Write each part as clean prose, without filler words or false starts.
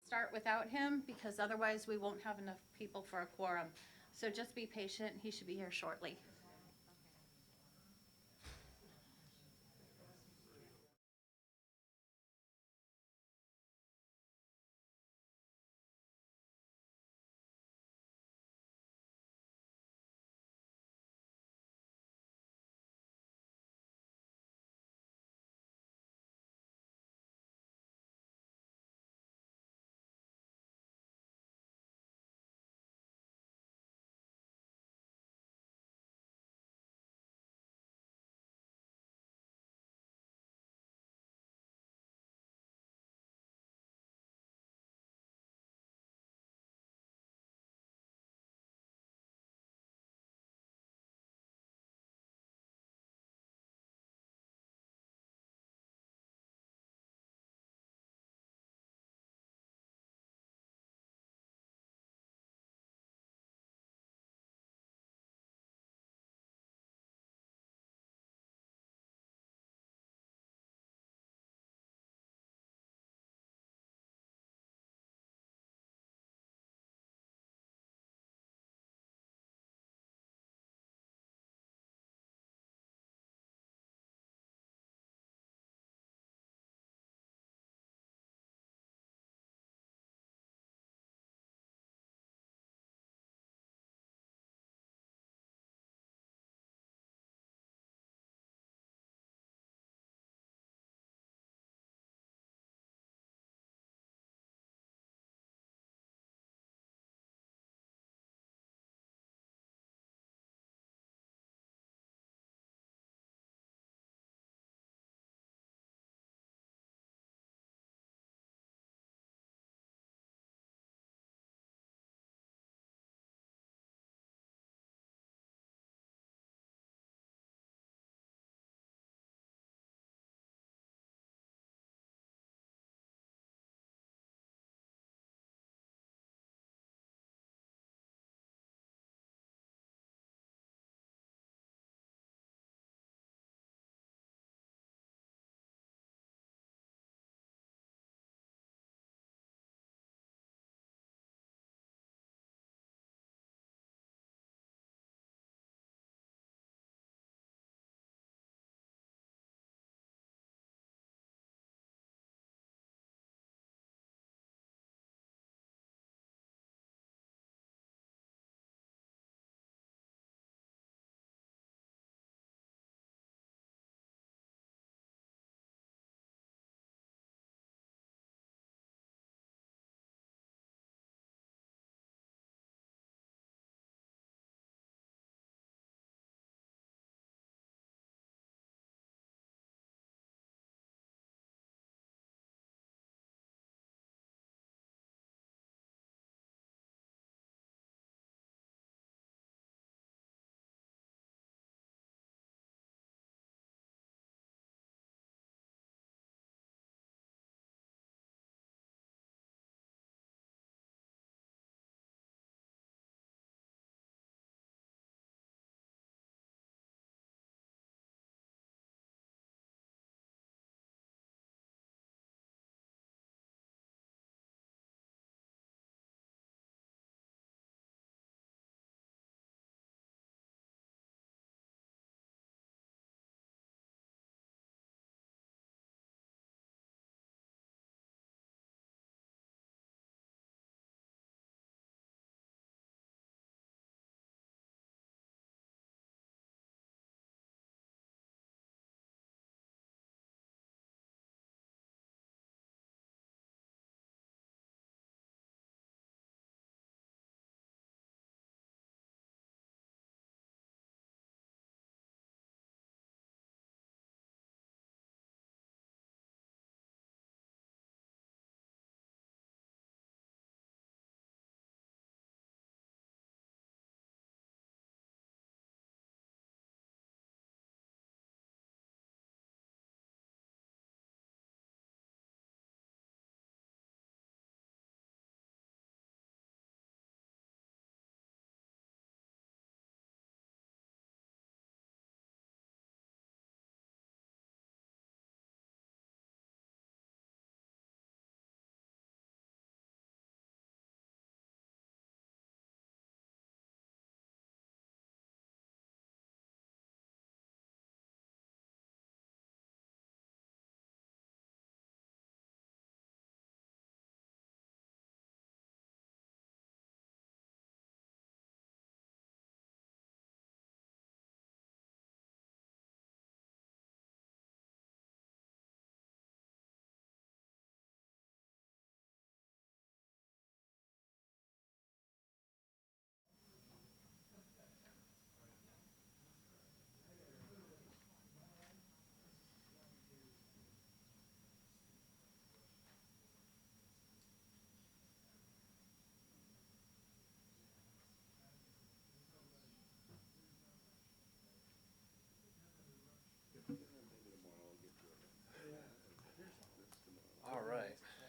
start without him because otherwise we won't have enough people for a quorum. So just be patient. He should be here shortly.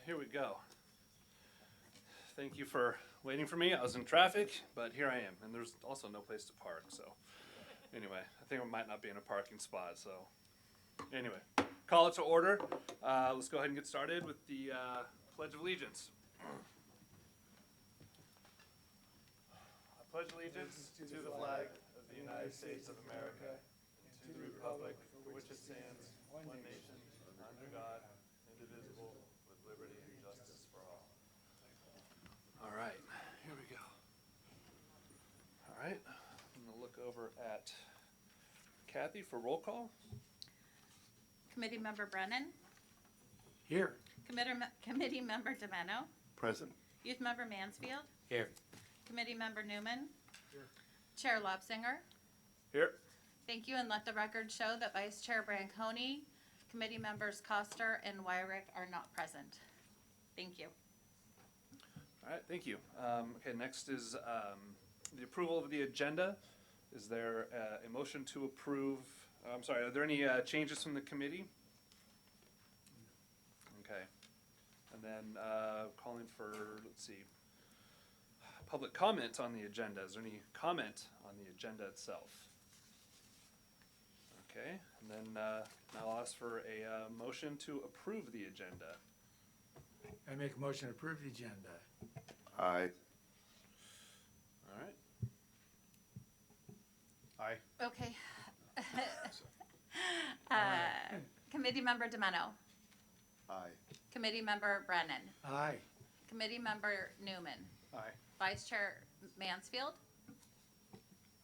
here we go. Thank you for waiting for me. I was in traffic, but here I am, and there's also no place to park, so anyway, I think I might not be in a parking spot, so anyway, call it to order. Let's go ahead and get started with the Pledge of Allegiance. I pledge allegiance to the flag of the United States of America and to the republic for which it stands, one nation, under God, indivisible, with liberty and justice for all. All right, here we go. All right, I'm going to look over at Cathy for roll call. Committee Member Brennan. Here. Committee Member Domeno. Present. Youth Member Mansfield. Here. Committee Member Newman. Here. Chair Lobsinger. Here. Thank you, and let the record show that Vice Chair Branconi, Committee Members Cotter and Wyrick are not present. Thank you. All right, thank you. Okay, next is the approval of the agenda. Is there a motion to approve? I'm sorry, are there any changes from the committee? Okay. And then calling for, let's see, public comment on the agenda. Is there any comment on the agenda itself? Okay, and then now I'll ask for a motion to approve the agenda. I make a motion to approve the agenda. Aye. All right. Aye. Okay. Committee Member Domeno. Aye. Committee Member Brennan. Aye. Committee Member Newman. Aye. Vice Chair Mansfield.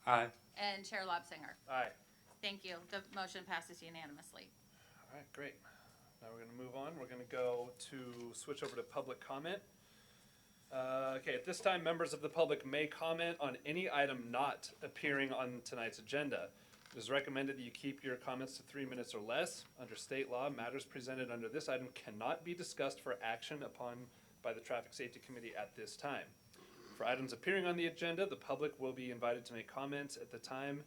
Aye. And Chair Lobsinger. Aye. Thank you. The motion passes unanimously. All right, great. Now we're going to move on. We're going to go to switch over to public comment. Okay, at this time, members of the public may comment on any item not appearing on tonight's agenda. It is recommended that you keep your comments to 3 minutes or less. Under state law, matters presented under this item cannot be discussed for action upon by the Traffic Safety Committee at this time. For items appearing on the agenda, the public will be invited to make comments at the time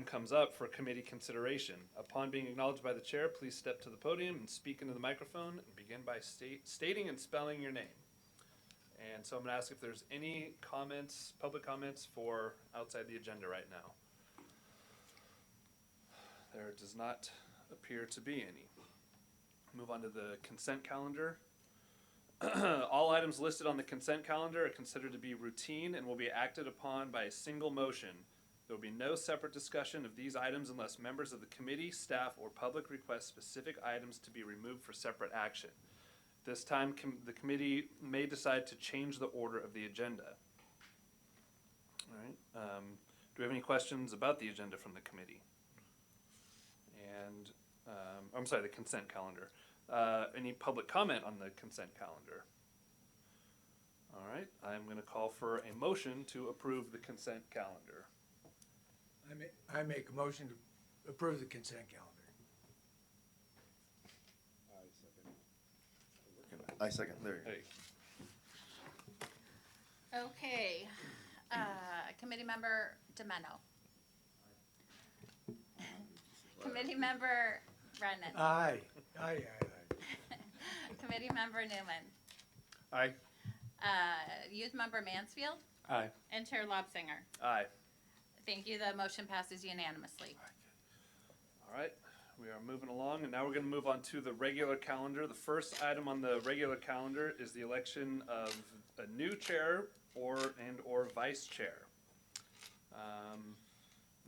comes up for committee consideration. Upon being acknowledged by the chair, please step to the podium and speak into the microphone and begin by stating and spelling your name. And so I'm going to ask if there's any comments, public comments for outside the agenda right now. There does not appear to be any. Move on to the consent calendar. All items listed on the consent calendar are considered to be routine and will be acted upon by a single motion. There will be no separate discussion of these items unless members of the committee, staff, or public request specific items to be removed for separate action. This time, the committee may decide to change the order of the agenda. All right. Do we have any questions about the agenda from the committee? And, I'm sorry, the consent calendar. Any public comment on the consent calendar? All right. I'm going to call for a motion to approve the consent calendar. I make a motion to approve the consent calendar. I second. There you Hey. Okay. Committee Member Domeno. Committee Member Brennan. Aye. Aye. Committee Member Newman. Aye. Youth Member Mansfield. Aye. And Chair Lobsinger. Aye. Thank you. The motion passes unanimously. All right. We are moving along, and now we're going to move on to the regular calendar. The first item on the regular calendar is the election of a new chair or vice chair.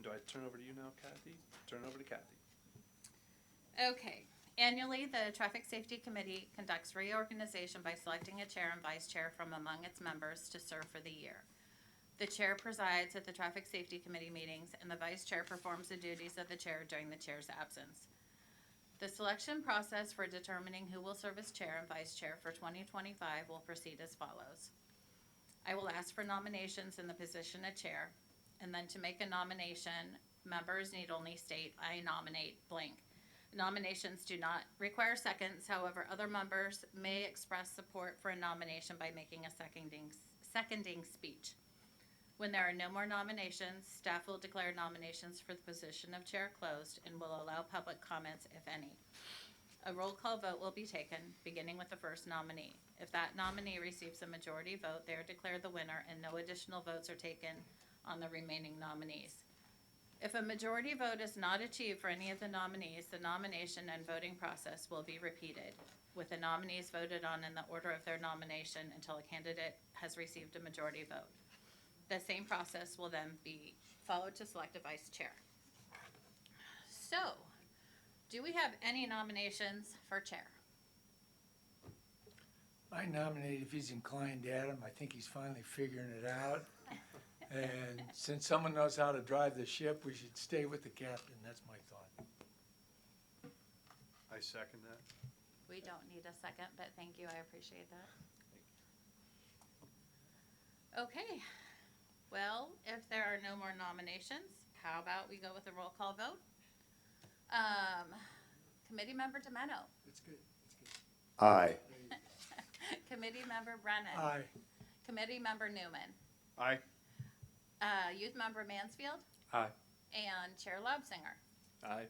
Do I turn over to you now, Cathy? Turn over to Cathy. Okay. Annually, the Traffic Safety Committee conducts reorganization by selecting a chair and vice chair from among its members to serve for the year. The chair presides at the Traffic Safety Committee meetings, and the vice chair performs the duties of the chair during the chair's absence. The selection process for determining who will serve as chair and vice chair for 2025 will proceed as follows. I will ask for nominations in the position of chair, and then to make a nomination, members need only state, "I nominate blank." Nominations do not require seconds. However, other members may express support for a nomination by making a seconding speech. When there are no more nominations, staff will declare nominations for the position of chair closed and will allow public comments, if any. A roll call vote will be taken, beginning with the first nominee. If that nominee receives a majority vote, they are declared the winner and no additional votes are taken on the remaining nominees. If a majority vote is not achieved for any of the nominees, the nomination and voting process will be repeated, with the nominees voted on in the order of their nomination until a candidate has received a majority vote. The same process will then be followed to select a vice chair. So, do we have any nominations for chair? I nominate, if he's inclined, Adam. I think he's finally figuring it out. And since someone knows how to drive the ship, we should stay with the captain. That's my thought. I second that. We don't need a second, but thank you, I appreciate that. Okay, well, if there are no more nominations, how about we go with a roll call vote? Committee member Demeno. That's good. Aye. Committee member Brennan. Aye. Committee member Newman. Aye. Youth member Mansfield. Aye. And Chair Lobsinger. Aye.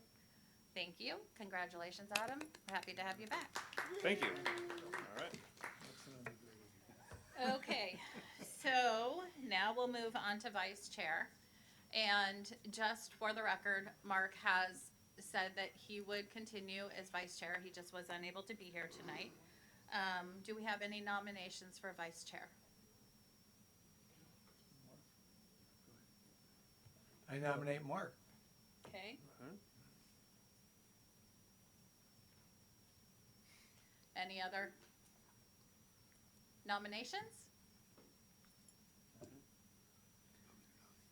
Thank you. Congratulations, Adam. We're happy to have you back. Thank you. All right. Okay, so now we'll move on to vice chair. And just for the record, Mark has said that he would continue as vice chair. He just was unable to be here tonight. Do we have any nominations for vice chair? I nominate Mark. Okay. Uh-huh. Any other nominations?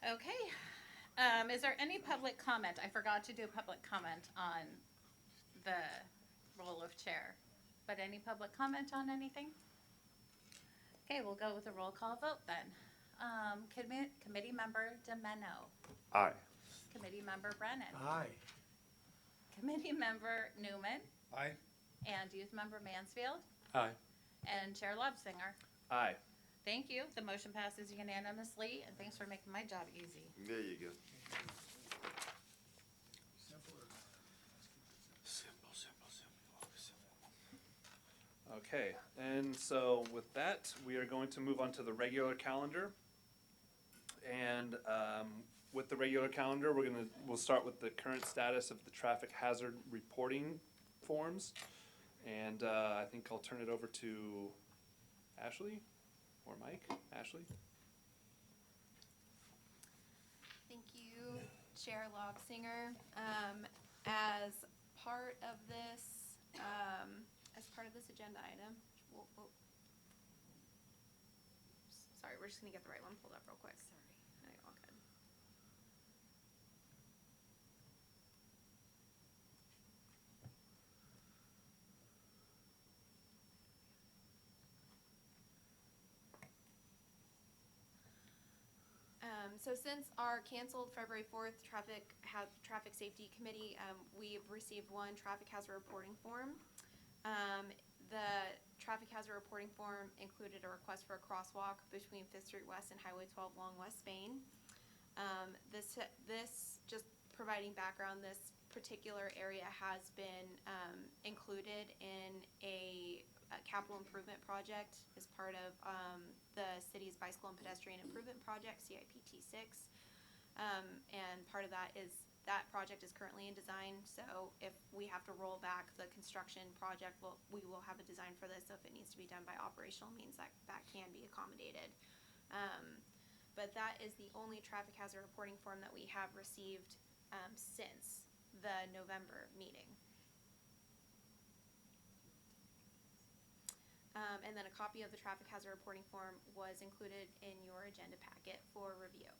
Okay. Is there any public comment? I forgot to do public comment on the role of chair. But any public comment on anything? Okay, we'll go with a roll call vote then. Committee member Demeno. Aye. Committee member Brennan. Aye. Committee member Newman. Aye. And youth member Mansfield. Aye. And Chair Lobsinger. Aye. Thank you. The motion passes unanimously, and thanks for making my job easy. There you go. Okay, and so with that, we are going to move on to the regular calendar. And with the regular calendar, we'll start with the current status of the traffic hazard reporting forms. And I think I'll turn it over to Ashley or Mike. Ashley? Thank you, Chair Lobsinger. As part of this, agenda item, sorry, we're just gonna get the right one pulled up real quick. Sorry, no, you're all good. So since our canceled February 4th traffic safety committee, we've received one traffic hazard reporting form. The traffic hazard reporting form included a request for a crosswalk between 5th Street West and Highway 12 along West Spain. This just providing background, this particular area has been included in a capital improvement project as part of the city's bicycle and pedestrian improvement project, CIPT 6. And part of that is that project is currently in design, so if we have to roll back the construction project, we will have a design for this, so if it needs to be done by operational means, that can be accommodated. But that is the only traffic hazard reporting form that we have received since the November meeting. And then a copy of the traffic hazard reporting form was included in your agenda packet for review,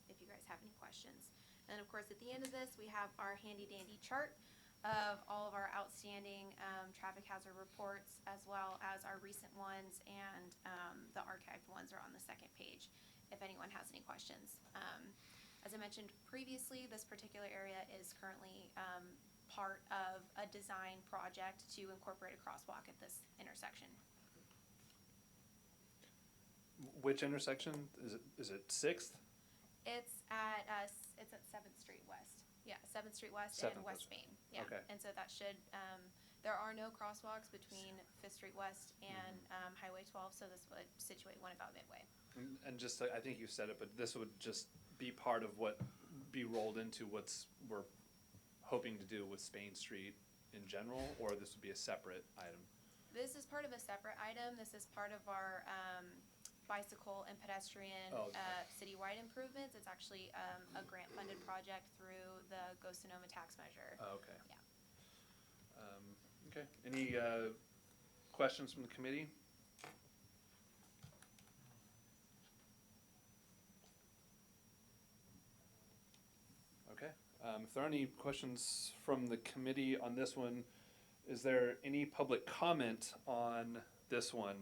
if you guys have any questions. And of course, at the end of this, we have our handy dandy chart of all of our outstanding traffic hazard reports, as well as our recent ones, and the archived ones are on the second page, if anyone has any questions. As I mentioned previously, this particular area is currently part of a design project to incorporate a crosswalk at this intersection. Which intersection? Is it 6th? It's at 7th Street West. Yeah, 7th Street West 7th and West West. Main. Yeah. Okay. And so that should, there are no crosswalks between 5th Street West and Highway 12, so this would situate one about midway. And just, I think you said it, but this would just be part of what, be rolled into we're hoping to do with Spain Street in general, or this would be a separate item? This is part of a separate item. This is part of our bicycle and pedestrian Oh, okay. citywide improvements. It's actually a grant-funded project through the Go Sonoma tax measure. Oh, okay. Yeah. Okay, any questions from the committee? Okay, if there are any questions from the committee on this one, is there any public comment on this one?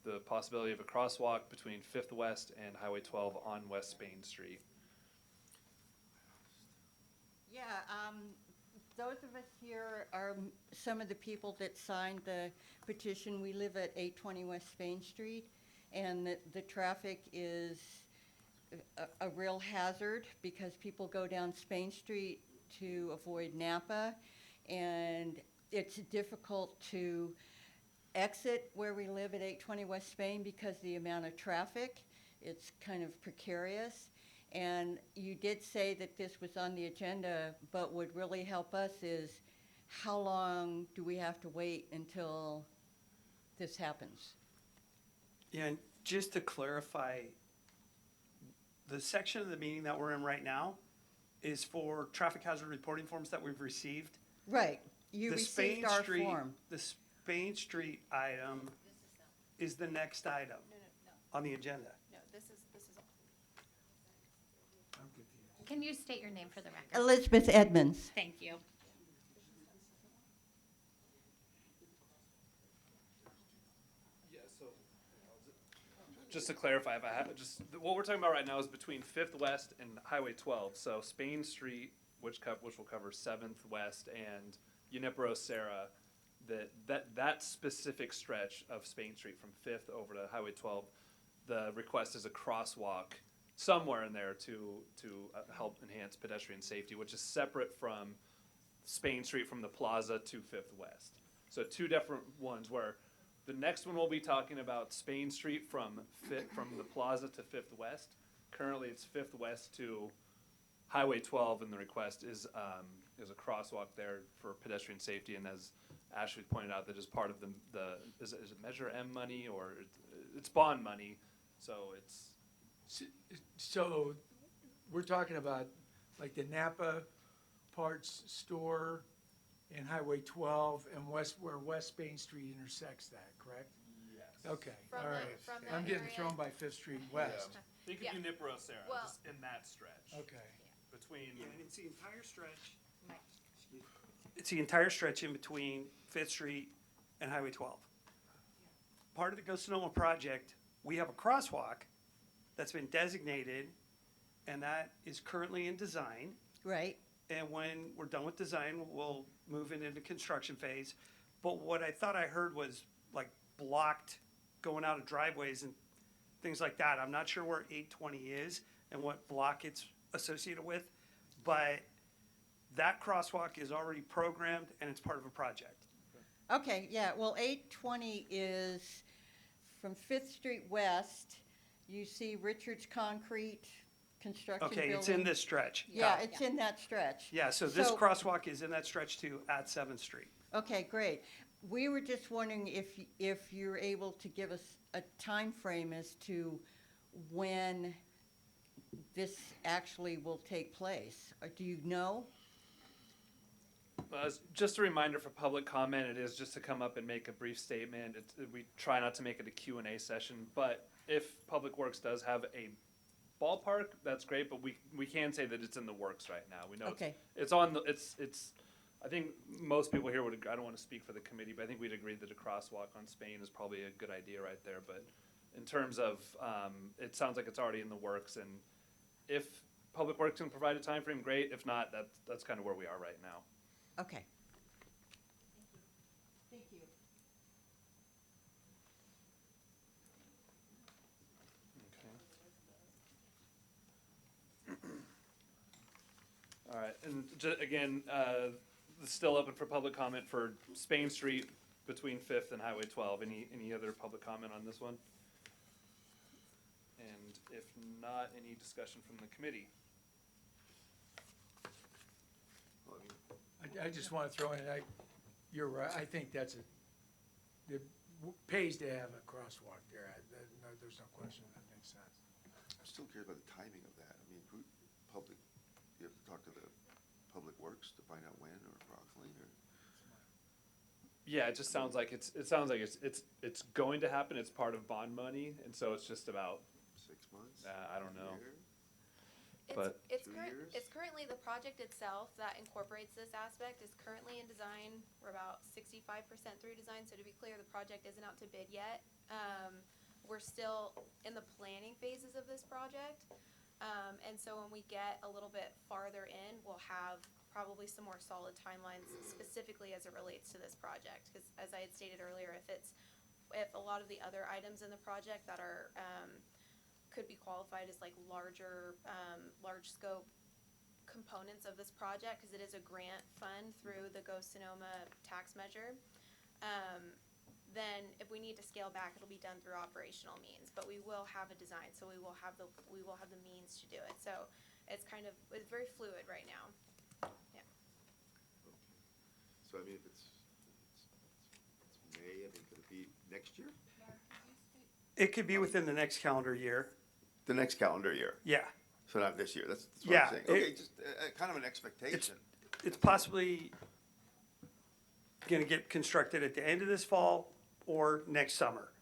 The possibility of a crosswalk between 5th West and Highway 12 on West Spain Street. Yeah, those of us here are some of the people that signed the petition. We live at 820 West Spain Street, and the traffic is a real hazard because people go down Spain Street to avoid Napa, and it's difficult to exit where we live at 820 West Spain because the amount of traffic. It's kind of precarious. And you did say that this was on the agenda, but what really help us is how long do we have to wait until this happens? Yeah, and just to clarify, the section of the meeting that we're in right now is for traffic hazard reporting forms that we've received. Right, you The received Spain our Street- form. The Spain Street item is the next item No. on the agenda. No, this is Can you state your name for the record? Elizabeth Edmonds. Thank you. Yeah, so, just to clarify, if I have, what we're talking about right now is between 5th West and Highway 12. So Spain Street, which will cover 7th West and Junipero Serra, that specific stretch of Spain Street from 5th over to Highway 12, the request is a crosswalk somewhere in there to help enhance pedestrian safety, which is separate from Spain Street from the plaza to 5th West. So two different ones where the next one we'll be talking about Spain Street from the plaza to 5th West. Currently it's 5th West to Highway 12, and the request is a crosswalk there for pedestrian safety. And as Ashley pointed out, that is part of is it Measure M money, or it's bond money, so it's. So, we're talking about like the Napa Parts Store and Highway 12 and where West Spain Street intersects that, correct? Yes. Okay, From all the- right. from that I'm getting area. thrown by 5th Street West. Think of Yeah. Junipero Serra, Well- just in that stretch. Okay. Between. Yeah, and it's the entire stretch. It's the entire stretch in between 5th Street and Highway 12. Part of the Go Sonoma project, we have a crosswalk that's been designated, and that is currently in design. Right, And when we're done with design, we'll move it into construction phase. But what I thought I heard was like blocked going out of driveways and things like that. I'm not sure where 820 is and what block it's associated with, but that crosswalk is already programmed and it's part of a project. okay, yeah, well, 820 is from 5th Street West, you see Richards Concrete Construction Building. Okay, it's in this stretch. Yeah, Got it. it's in that stretch. Yeah, so this So- crosswalk is in that stretch too at 7th Street. Okay, great. We were just wondering if you're able to give us a time frame as to when this actually will take place. Or do you know? Just a reminder for public comment, it is just to come up and make a brief statement. We try not to make it a Q&A session, but if Public Works does have a ballpark, that's great, but we can say that it's in the works right now. We know Okay. it's on the, it's, I think most people here would, I don't want to speak for the committee, but I think we'd agree that a crosswalk on Spain is probably a good idea right there. But in terms of, it sounds like it's already in the works, and if Public Works can provide a time frame, great. If not, that's kind of where we are right now. Okay. Thank you. All right, and again, it's still open for public comment for Spain Street between Fifth and Highway 12. Any other public comment on this one? And if not, any discussion from the committee? Well, I mean, I just wanna throw in, you're right, I think it pays to have a crosswalk there. There's no question, that makes sense. I'm still curious about the timing of that. I mean, you have to talk to the Public Works to find out when or approximately, or? Yeah, it just sounds like it's going to happen. It's part of bond money, and so it's just about 6 months? I don't know. Year? But- It's 2 current, years? it's currently, the project itself that incorporates this aspect is currently in design. We're about 65% through design, so to be clear, the project isn't out to bid yet. We're still in the planning phases of this project. And so when we get a little bit farther in, we'll have probably some more solid timelines specifically as it relates to this project. Because as I had stated earlier, if a lot of the other items in the project that are, could be qualified as like large scope components of this project, because it is a grant fund through the Go Sonoma tax measure. Then if we need to scale back, it'll be done through operational means, but we will have a design, so we will have the means to do it. So it's very fluid right now. Yeah. So I mean, if it's May, I mean, could it be next year? It could be within the next calendar year. The next calendar year, Yeah. so not this year, that's what Yeah, I'm saying. Okay, it- just kind of an expectation. It's possibly gonna get constructed at the end of this fall or next summer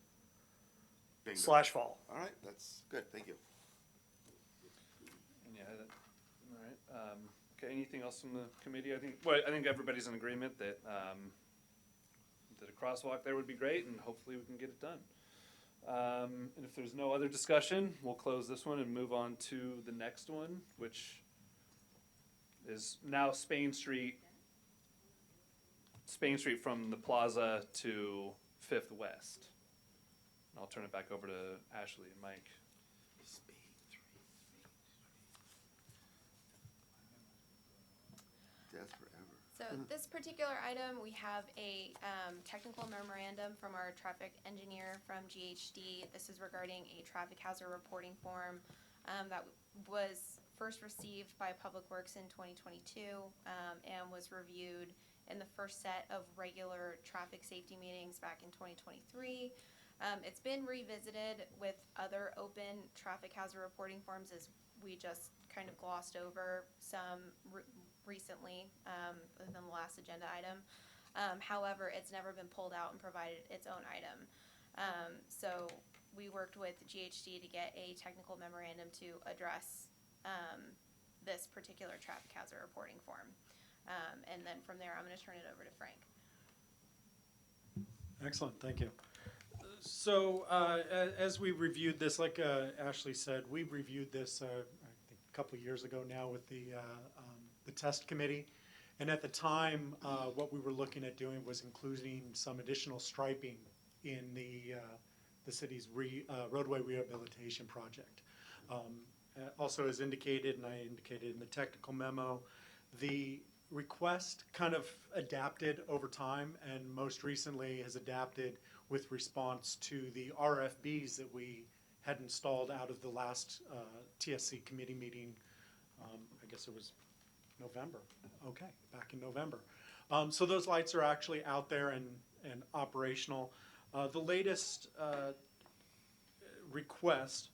Bingo. / fall. All right, that's good, thank you. Yeah, all right. Okay, anything else from the committee? I think everybody's in agreement that a crosswalk there would be great, and hopefully we can get it done. And if there's no other discussion, we'll close this one and move on to the next one, which is now Spain Street from the plaza to Fifth West. And I'll turn it back over to Ashley and Mike. Death forever. So this particular item, we have a technical memorandum from our traffic engineer from GHD. This is regarding a traffic hazard reporting form that was first received by Public Works in 2022 and was reviewed in the first set of regular traffic safety meetings back in 2023. It's been revisited with other open traffic hazard reporting forms, as we just kind of glossed over some recently within the last agenda item. However, it's never been pulled out and provided its own item. So we worked with GHD to get a technical memorandum to address this particular traffic hazard reporting form. And then from there, I'm going to turn it over to Frank. Excellent, thank you. So as we reviewed this, like Ashley said, we reviewed this I think a couple of years ago now with the test committee. And at the time, what we were looking at doing was including some additional striping in the city's roadway rehabilitation project. Also as indicated, and I indicated in the technical memo, the request kind of adapted over time, and most recently has adapted with response to the RFBs that we had installed out of the last TSC committee meeting. I guess it was November. Okay, back in November. So those lights are actually out there and operational. The latest request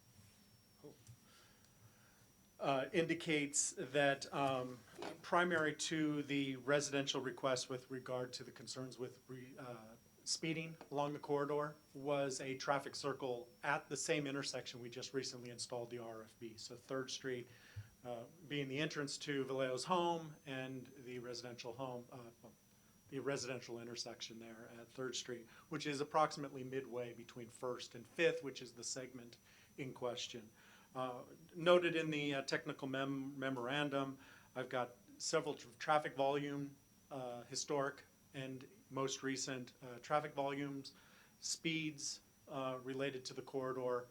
indicates that primary to the residential request with regard to the concerns with speeding along the corridor was a traffic circle at the same intersection we just recently installed the RFB. So 3rd Street being the entrance to Vallejo's home and the residential home, the residential intersection there at 3rd Street, which is approximately midway between 1st and 5th, which is the segment in question. Noted in the technical memorandum, I've got several traffic volume, historic and most recent traffic volumes, speeds related to the corridor,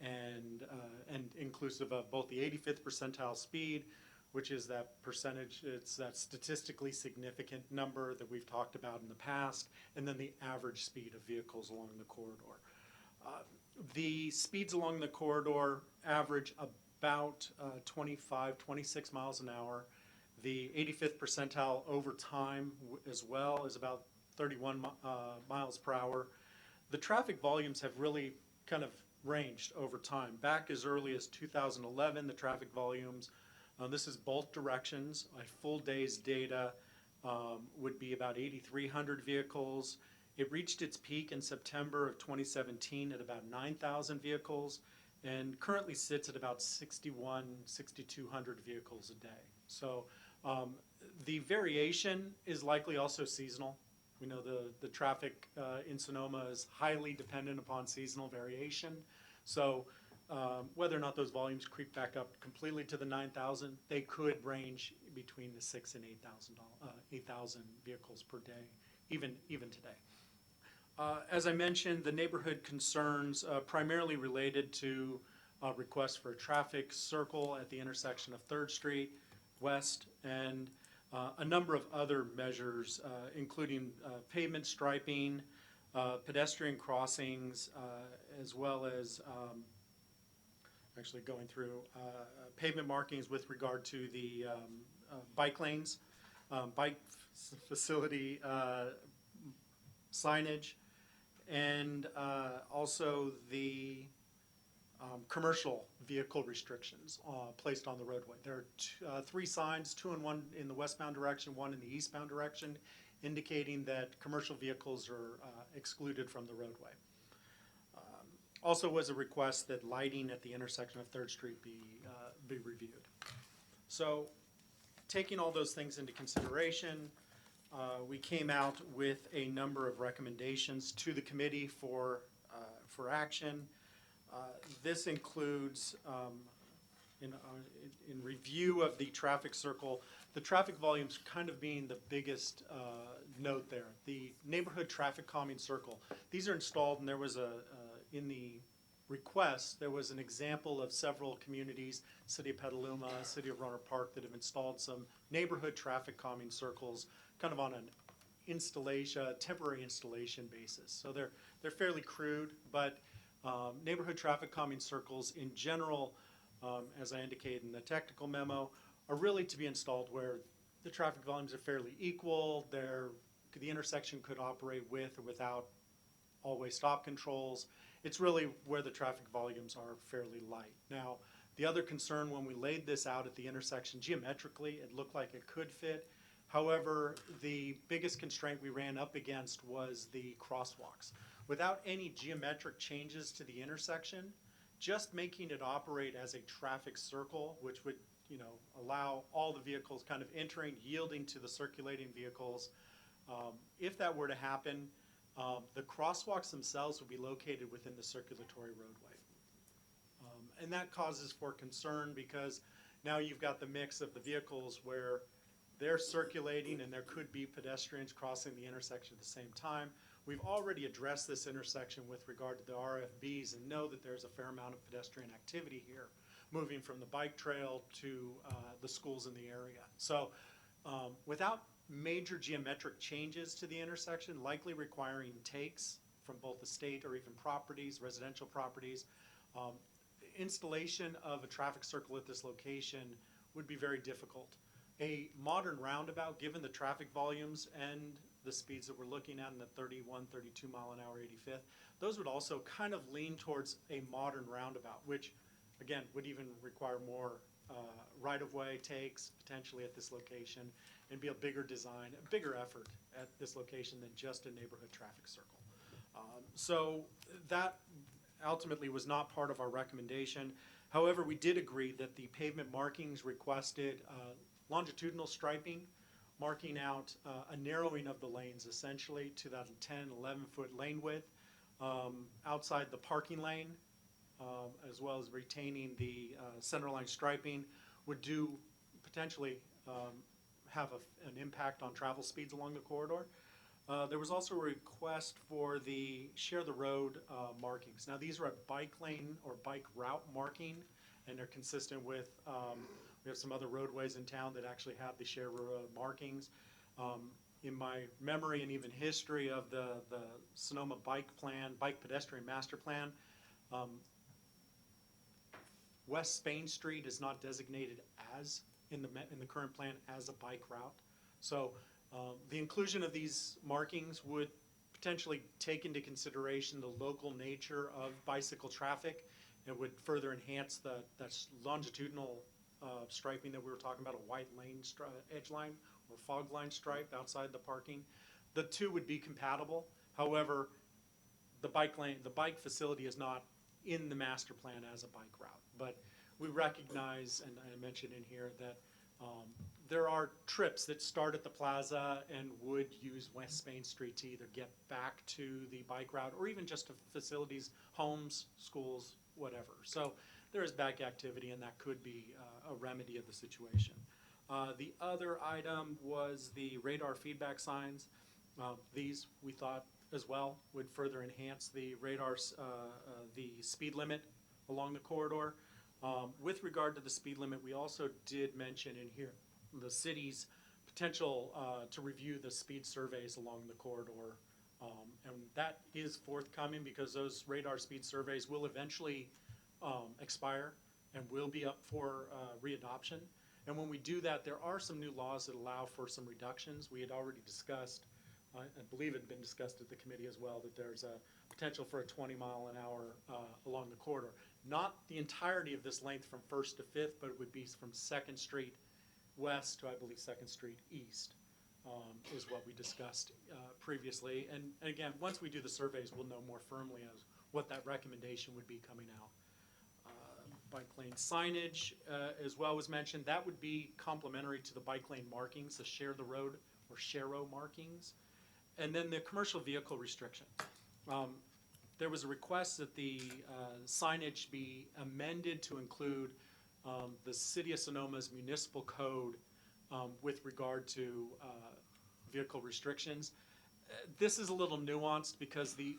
and inclusive of both the 85th percentile speed, which is that percentage, it's that statistically significant number that we've talked about in the past, and then the average speed of vehicles along the corridor. The speeds along the corridor average about 25, 26 miles an hour. The 85th percentile over time as well is about 31 miles per hour. The traffic volumes have really kind of ranged over time. Back as early as 2011, the traffic volumes, this is both directions, a full day's data would be about 8,300 vehicles. It reached its peak in September of 2017 at about 9,000 vehicles, and currently sits at about 6,200 vehicles a day. So the variation is likely also seasonal. We know the traffic in Sonoma is highly dependent upon seasonal variation. So whether or not those volumes creep back up completely to the 9,000, they could range between the 6,000 and 8,000 vehicles per day, even today. As I mentioned, the neighborhood concerns primarily related to requests for a traffic circle at the intersection of 3rd Street West, and a number of other measures, including pavement striping, pedestrian crossings, as well as actually going through pavement markings with regard to the bike lanes, bike facility signage, and also the commercial vehicle restrictions placed on the roadway. There are 3 signs, 2 and 1 in the westbound direction, 1 in the eastbound direction, indicating that commercial vehicles are excluded from the roadway. Also was a request that lighting at the intersection of 3rd Street be reviewed. So taking all those things into consideration, we came out with a number of recommendations to the committee for action. This includes, in review of the traffic circle, the traffic volumes kind of being the biggest note there. The neighborhood traffic calming circle, these are installed, and there was in the request, there was an example of several communities, City of Petaluma, City of Rohnert Park, that have installed some neighborhood traffic calming circles kind of on an temporary installation basis. So they're fairly crude, but neighborhood traffic calming circles in general, as I indicated in the technical memo, are really to be installed where the traffic volumes are fairly equal. The intersection could operate with or without all-way stop controls. It's really where the traffic volumes are fairly light. Now, the other concern when we laid this out at the intersection, geometrically, it looked like it could fit. However, the biggest constraint we ran up against was the crosswalks. Without any geometric changes to the intersection, just making it operate as a traffic circle, which would allow all the vehicles kind of entering, yielding to the circulating vehicles. If that were to happen, the crosswalks themselves would be located within the circulatory roadway. And that causes for concern because now you've got the mix of the vehicles where they're circulating and there could be pedestrians crossing the intersection at the same time. We've already addressed this intersection with regard to the RFBs and know that there's a fair amount of pedestrian activity here, moving from the bike trail to the schools in the area. So without major geometric changes to the intersection, likely requiring takes from both the state or even properties, residential properties, installation of a traffic circle at this location would be very difficult. A modern roundabout, given the traffic volumes and the speeds that we're looking at in the 31, 32 mile an hour 85th, those would also kind of lean towards a modern roundabout, which again would even require more right-of-way takes potentially at this location and be a bigger design, a bigger effort at this location than just a neighborhood traffic circle. So that ultimately was not part of our recommendation. However, we did agree that the pavement markings requested longitudinal striping, marking out a narrowing of the lanes essentially to that 10, 11-foot lane width outside the parking lane, as well as retaining the centerline striping, would potentially have an impact on travel speeds along the corridor. There was also a request for the share the road markings. Now these are a bike lane or bike route marking, and they're consistent with We have some other roadways in town that actually have the share markings. In my memory and even history of the Sonoma bike pedestrian master plan, West Spain Street is not designated as, in the current plan, as a bike route. So the inclusion of these markings would potentially take into consideration the local nature of bicycle traffic. It would further enhance that longitudinal striping that we were talking about, a white lane edge line or fog line stripe outside the parking. The two would be compatible. However, the bike facility is not in the master plan as a bike route. But we recognize, and I mentioned in here, that there are trips that start at the plaza and would use West Spain Street to either get back to the bike route or even just to facilities, homes, schools, whatever. So there is bike activity, and that could be a remedy of the situation. The other item was the radar feedback signs. These, we thought, as well, would further enhance the the speed limit along the corridor. With regard to the speed limit, we also did mention in here the city's potential to review the speed surveys along the corridor. And that is forthcoming because those radar speed surveys will eventually expire and will be up for readoption. And when we do that, there are some new laws that allow for some reductions. We had already discussed, I believe it had been discussed at the committee as well, that there's a potential for a 20-mile-an-hour along the corridor. Not the entirety of this length from 1st to 5th, but it would be from 2nd Street west to, I believe, 2nd Street east, is what we discussed previously. And again, once we do the surveys, we'll know more firmly as what that recommendation would be coming out. Bike lane signage as well was mentioned. That would be complementary to the bike lane markings, the share the road or share-o markings. And then the commercial vehicle restriction. There was a request that the signage be amended to include the City of Sonoma's municipal code with regard to vehicle restrictions. This is a little nuanced because the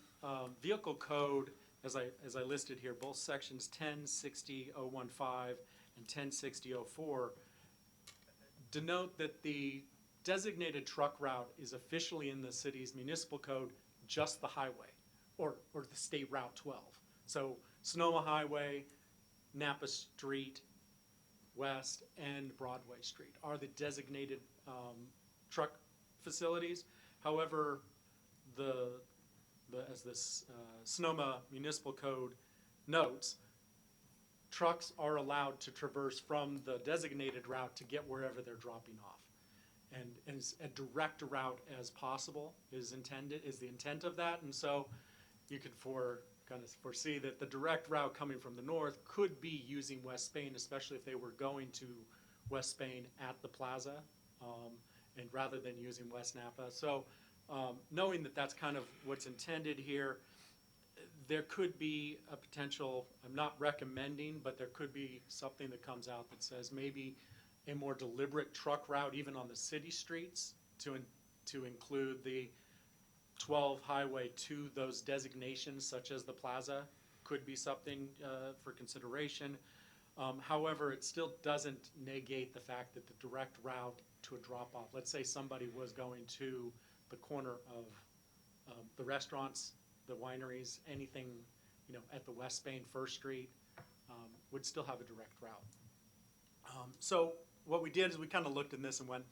vehicle code, as I listed here, both sections 1060.015 and 1060.04 denote that the designated truck route is officially in the city's municipal code just the highway or the state route 12. So Sonoma Highway, Napa Street West, and Broadway Street are the designated truck facilities. However, as this Sonoma Municipal Code notes, trucks are allowed to traverse from the designated route to get wherever they're dropping off. And as a direct route as possible is the intent of that. And so you could kind of foresee that the direct route coming from the north could be using West Spain, especially if they were going to West Spain at the plaza, and rather than using West Napa. So knowing that that's kind of what's intended here, there could be a potential, I'm not recommending, but there could be something that comes out that says maybe a more deliberate truck route even on the city streets to include the 12 highway to those designations such as the plaza could be something for consideration. However, it still doesn't negate the fact that the direct route to a drop-off, let's say somebody was going to the corner of the restaurants, the wineries, anything, at the West Spain 1st Street, would still have a direct route. So what we did is we kind of looked in this and went,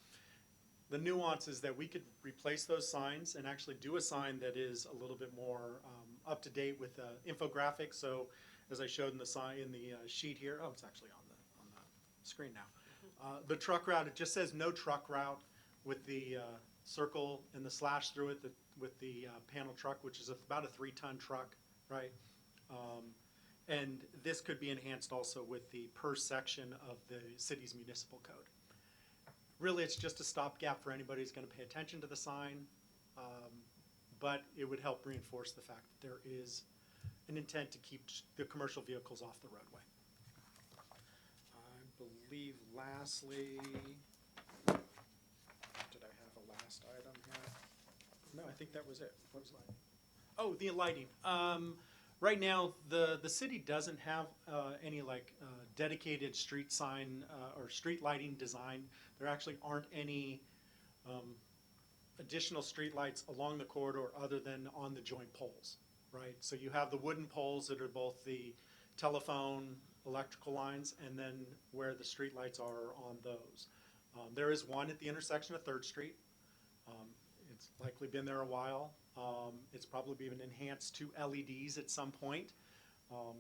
the nuance is that we could replace those signs and actually do a sign that is a little bit more up to date with infographics. So as I showed in the sheet here, it's actually on the screen now. The truck route, it just says no truck route with the circle and the slash through it with the panel truck, which is about a 3-ton truck, right? And this could be enhanced also with the per section of the city's municipal code. Really, it's just a stopgap for anybody who's going to pay attention to the sign, but it would help reinforce the fact that there is an intent to keep the commercial vehicles off the roadway. I believe lastly, did I have a last item here? No, I think that was it. What was lighting? Oh, the lighting. Right now, the city doesn't have any like dedicated street sign or street lighting design. There actually aren't any additional street lights along the corridor other than on the joint poles, right? So you have the wooden poles that are both the telephone, electrical lines, and then where the street lights are on those. There is one at the intersection of 3rd Street. It's likely been there a while. It's probably been enhanced to LEDs at some point.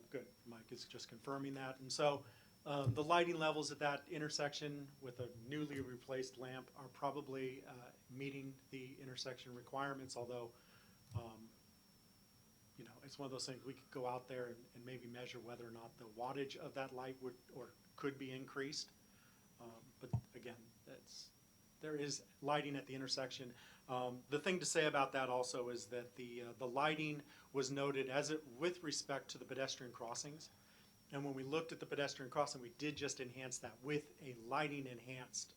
Good, Mike is just confirming that. And so the lighting levels at that intersection with a newly replaced lamp are probably meeting the intersection requirements, although you know, it's one of those things we could go out there and maybe measure whether or not the wattage of that light would or could be increased. But again, there is lighting at the intersection. The thing to say about that also is that the lighting was noted as it with respect to the pedestrian crossings. And when we looked at the pedestrian crossing, we did just enhance that with a lighting enhanced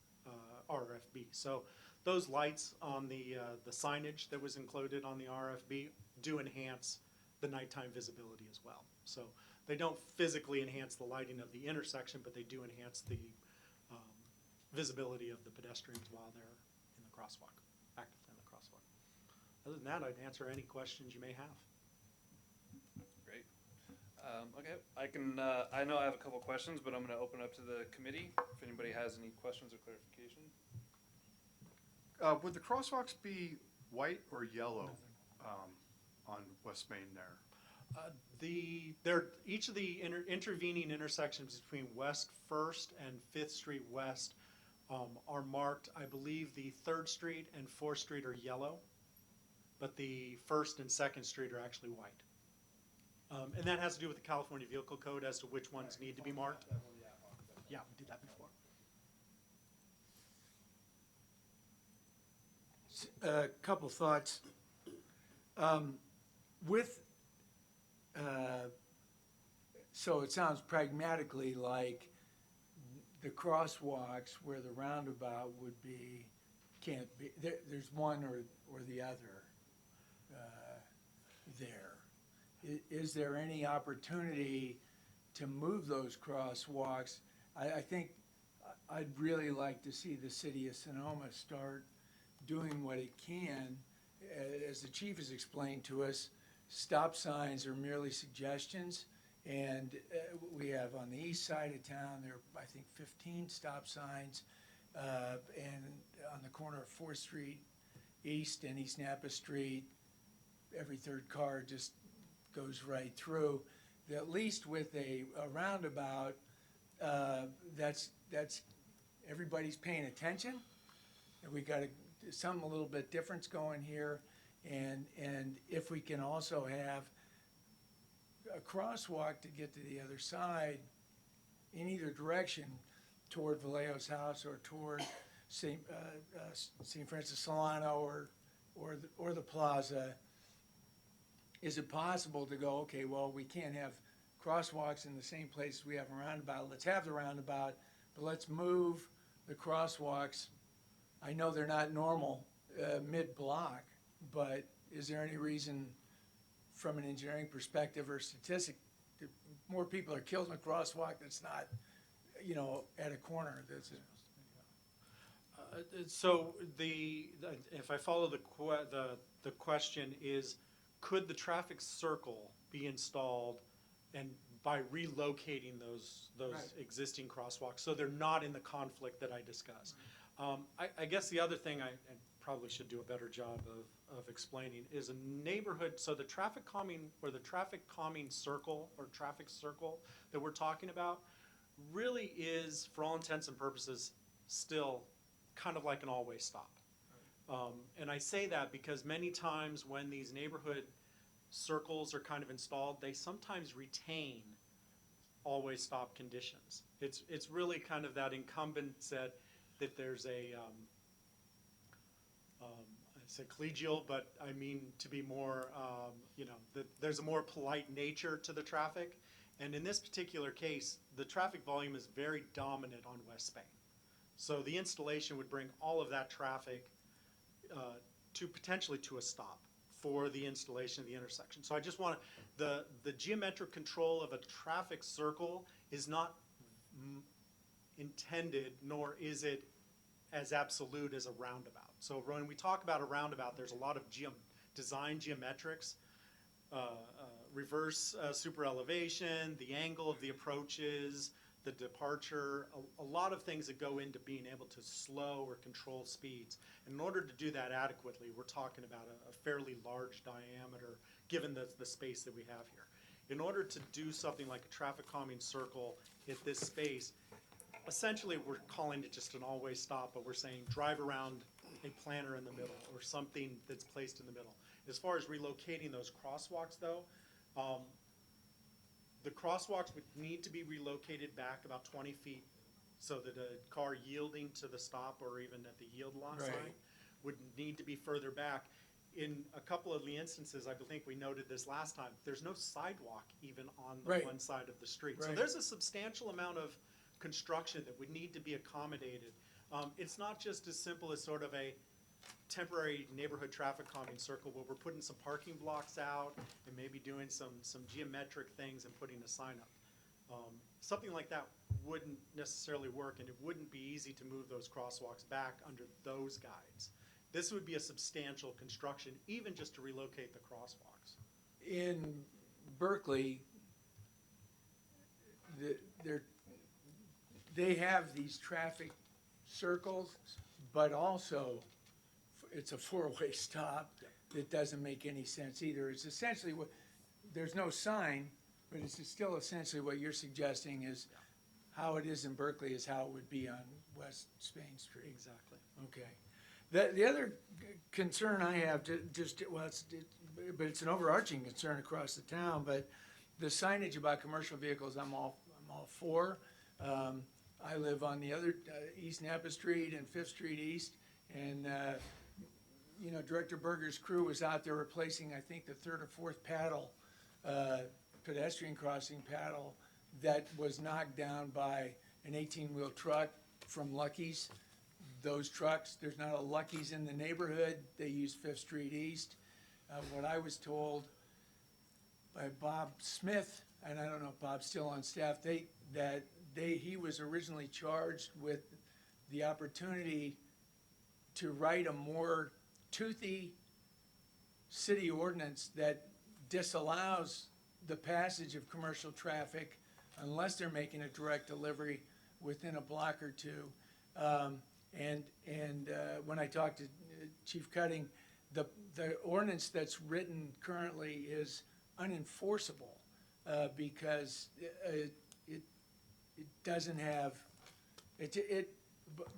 RFB. So those lights on the signage that was included on the RFB do enhance the nighttime visibility as well. So they don't physically enhance the lighting of the intersection, but they do enhance the visibility of the pedestrians while they're in the crosswalk, active in the crosswalk. Other than that, I'd answer any questions you may have. Great. Okay, I know I have a couple questions, but I'm gonna open up to the committee if anybody has any questions or clarification. Would the crosswalks be white or yellow on West Main there? Each of the intervening intersections between West 1st and 5th Street West are marked. I believe the 3rd Street and 4th Street are yellow, but the 1st and 2nd Street are actually white. And that has to do with the California Vehicle Code as to which ones need to be marked. Yeah, we did that before. A couple thoughts. So it sounds pragmatically like the crosswalks where the roundabout would be, can't be, there's one or the other there. Is there any opportunity to move those crosswalks? I think I'd really like to see the city of Sonoma start doing what it can. As the chief has explained to us, stop signs are merely suggestions. And we have on the east side of town, there are, I think, 15 stop signs. And on the corner of 4th Street East and East Napa Street, every third car just goes right through. At least with a roundabout, that's everybody's paying attention. And we got a little bit difference going here. And if we can also have a crosswalk to get to the other side in either direction, toward Vallejo's house or toward St. Francis Solano or the plaza, is it possible to go, okay, well, we can't have crosswalks in the same place we have a roundabout. Let's have the roundabout, but let's move the crosswalks. I know they're not normal mid-block, but is there any reason from an engineering perspective or statistic that more people are killed in a crosswalk that's not, you know, at a corner? So if I follow the question is, could the traffic circle be installed and by relocating those Right. existing crosswalks so they're not in the conflict that I discussed? I guess the other thing I probably should do a better job of explaining is a neighborhood. So the traffic calming or the traffic calming circle or traffic circle that we're talking about really is, for all intents and purposes, still kind of like an all-way stop. And I say that because many times when these neighborhood circles are kind of installed, they sometimes retain all-way stop conditions. It's really kind of that incumbent set that there's a, I say collegial, but I mean to be more, you know, that there's a more polite nature to the traffic. And in this particular case, the traffic volume is very dominant on West Spain. So the installation would bring all of that traffic to potentially to a stop for the installation of the intersection. So I just want to, the geometric control of a traffic circle is not intended, nor is it as absolute as a roundabout. So when we talk about a roundabout, there's a lot of design geometrics, reverse super elevation, the angle of the approaches, the departure, a lot of things that go into being able to slow or control speeds. And in order to do that adequately, we're talking about a fairly large diameter, given the space that we have here. In order to do something like a traffic calming circle at this space, essentially we're calling it just an all-way stop, but we're saying drive around a planter in the middle or something that's placed in the middle. As far as relocating those crosswalks though, the crosswalks would need to be relocated back about 20 feet so that a car yielding to the stop or even at the yield line Right. sign would need to be further back. In a couple of the instances, I think we noted this last time, there's no sidewalk even on the Right. one side of the street. So Right. there's a substantial amount of construction that would need to be accommodated. It's not just as simple as sort of a temporary neighborhood traffic calming circle where we're putting some parking blocks out and maybe doing some geometric things and putting a sign up. Something like that wouldn't necessarily work, and it wouldn't be easy to move those crosswalks back under those guides. This would be a substantial construction, even just to relocate the crosswalks. In Berkeley, they have these traffic circles, but also it's a four-way stop that doesn't make any sense either. It's essentially what, there's no sign, but it's still essentially what you're suggesting is how it is in Berkeley is how it would be on West Spain Street. Exactly. Okay. The other concern I have, but it's an overarching concern across the town, but the signage about commercial vehicles, I'm all for. I live on the other, East Napa Street and Fifth Street East, and, Director Berger's crew was out there replacing, I think, the third or fourth paddle, pedestrian crossing paddle that was knocked down by an 18-wheel truck from Lucky's. Those trucks, there's not a Lucky's in the neighborhood. They use Fifth Street East. What I was told by Bob Smith, and I don't know if Bob's still on staff, he was originally charged with the opportunity to write a more toothy city ordinance that disallows the passage of commercial traffic unless they're making a direct delivery within a block or two. When I talked to Chief Cutting, the ordinance that's written currently is unenforceable because it doesn't have,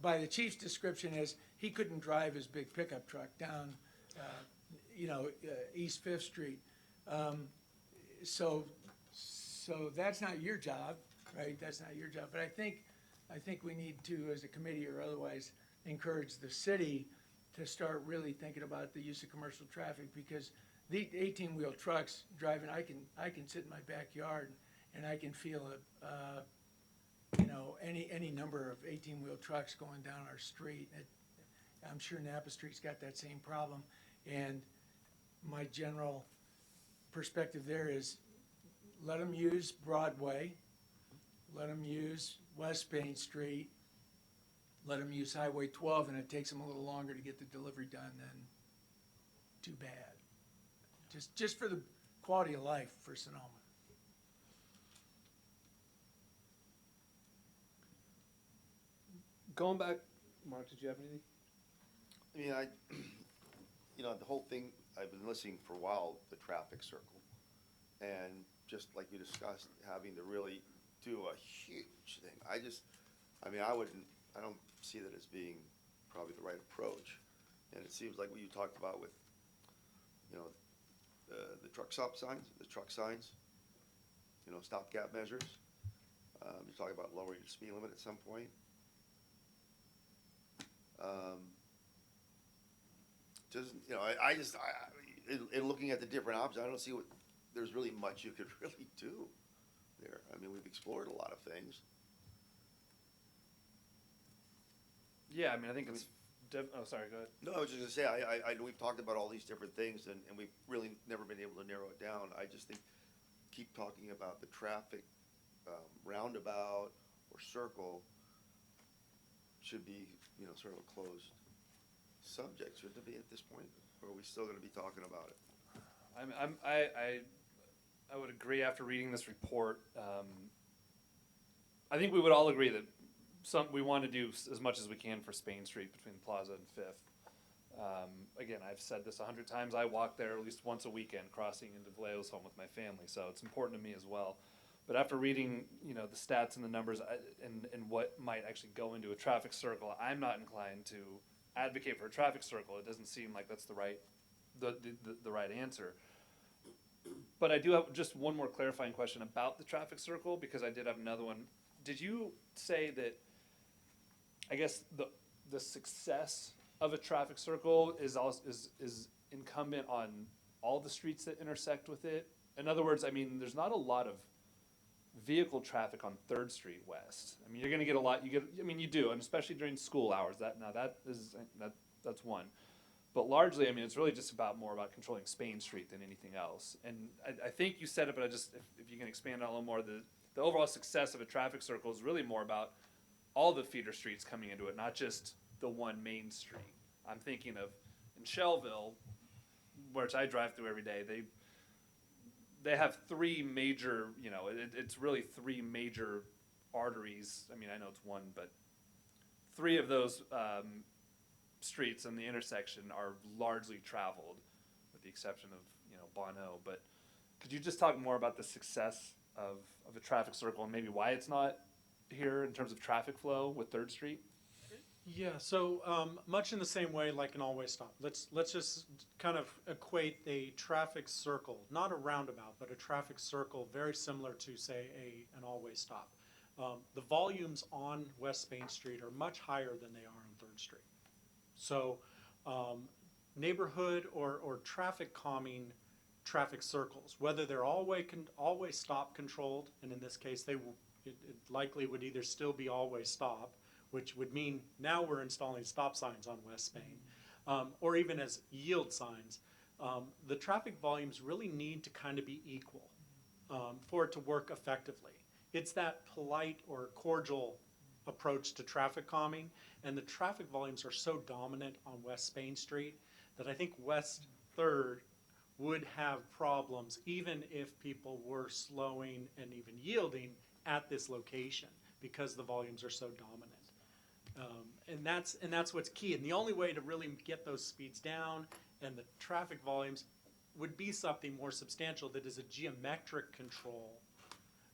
by the chief's description is he couldn't drive his big pickup truck down, East Fifth Street. So that's not your job, right? That's not your job. But I think we need to, as a committee or otherwise, encourage the city to start really thinking about the use of commercial traffic because the 18-wheel trucks driving, I can sit in my backyard and I can feel any number of 18-wheel trucks going down our street. I'm sure Napa Street's got that same problem. And my general perspective there is let them use Broadway, let them use West Main Street, let them use Highway 12, and it takes them a little longer to get the delivery done, then too bad. Just for the quality of life for Sonoma. Going back, Mark, did you have anything? I mean, the whole thing, I've been listening for a while, the traffic circle. And just like you discussed, having to really do a huge thing. I don't see that as being probably the right approach. And it seems like what you talked about with, the truck stop signs, stopgap measures. You're talking about lowering the speed limit at some point. In looking at the different options, I don't see there's really much you could really do there. I mean, we've explored a lot of things. Yeah, I mean, I think it's Oh, sorry, go ahead. No, I was just gonna say, I know we've talked about all these different things, and we've really never been able to narrow it down. I just think, keep talking about the traffic, roundabout or circle should be, you know, sort of a closed subject, shouldn't it be at this point? Or are we still gonna be talking about it? I would agree after reading this report. I think we would all agree that we want to do as much as we can for Spain Street between Plaza and Fifth. Again, I've said this 100 times. I walk there at least once a weekend, crossing into Vallejo's home with my family, so it's important to me as well. But after reading, you know, the stats and the numbers and what might actually go into a traffic circle, I'm not inclined to advocate for a traffic circle. It doesn't seem like that's the right answer. But I do have just one more clarifying question about the traffic circle, because I did have another one. Did you say that, I guess, the success of a traffic circle is incumbent on all the streets that intersect with it? In other words, I mean, there's not a lot of vehicle traffic on 3rd Street West. I mean, you're going to get a lot. You do, and especially during school hours. That's one. But largely, I mean, it's really just more about controlling Spain Street than anything else. And I think you said it, but if you can expand on it a little more, the overall success of a traffic circle is really more about all the feeder streets coming into it, not just the one main street. I'm thinking of in Shellville, which I drive through every day. They have 3 major, you know, it's really 3 major arteries. I mean, I know it's one, but 3 of those streets in the intersection are largely traveled, with the exception of, you know, Bonneau. But could you just talk more about the success of a traffic circle and maybe why it's not here in terms of traffic flow with 3rd Street? Yeah, so much in the same way like an always stop. Let's just kind of equate a traffic circle, not a roundabout, but a traffic circle very similar to, say, an always stop. The volumes on West Spain Street are much higher than they are on 3rd Street. So neighborhood or traffic calming traffic circles, whether they're always stop controlled, and in this case it likely would either still be always stop, which would mean now we're installing stop signs on West Spain, or even as yield signs. The traffic volumes really need to kind of be equal for it to work effectively. It's that polite or cordial approach to traffic calming, and the traffic volumes are so dominant on West Spain Street that I think West 3rd would have problems even if people were slowing and even yielding at this location, because the volumes are so dominant. And that's what's key. And the only way to really get those speeds down and the traffic volumes would be something more substantial that is a geometric control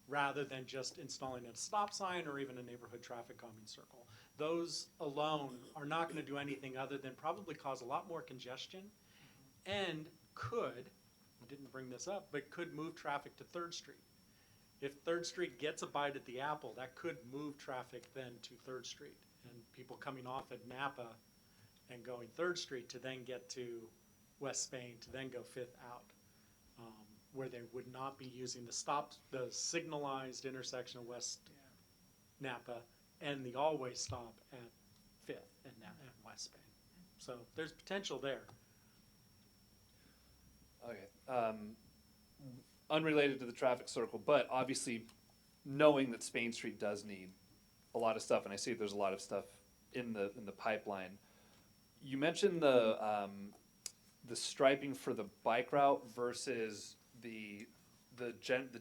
rather than just installing a stop sign or even a neighborhood traffic calming circle. Those alone are not going to do anything other than probably cause a lot more congestion and could, I didn't bring this up, but could move traffic to 3rd Street. If 3rd Street gets a bite at the apple, that could move traffic then to 3rd Street. And people coming off at Napa and going 3rd Street to then get to West Spain to then go 5th out, where they would not be using the signalized intersection of West Napa and the always stop at 5th and West Spain. So there's potential there. Okay. Unrelated to the traffic circle, but obviously knowing that Spain Street does need a lot of stuff, and I see there's a lot of stuff in the pipeline. You mentioned the striping for the bike route versus the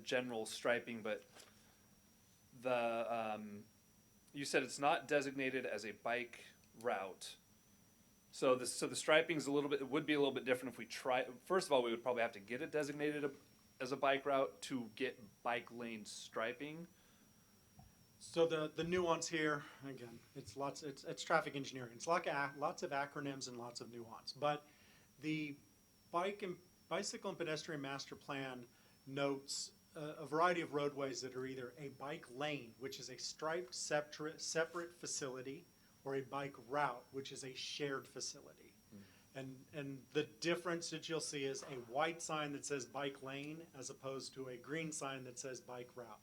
general striping, but you said it's not designated as a bike route. So the striping would be a little bit different if we try. First of all, we would probably have to get it designated as a bike route to get bike lane striping. So the nuance here, again, it's traffic engineering. It's lots of acronyms and lots of nuance. But the bicycle and pedestrian master plan notes a variety of roadways that are either a bike lane, which is a striped separate facility, or a bike route, which is a shared facility. And the difference that you'll see is a white sign that says bike lane as opposed to a green sign that says bike route.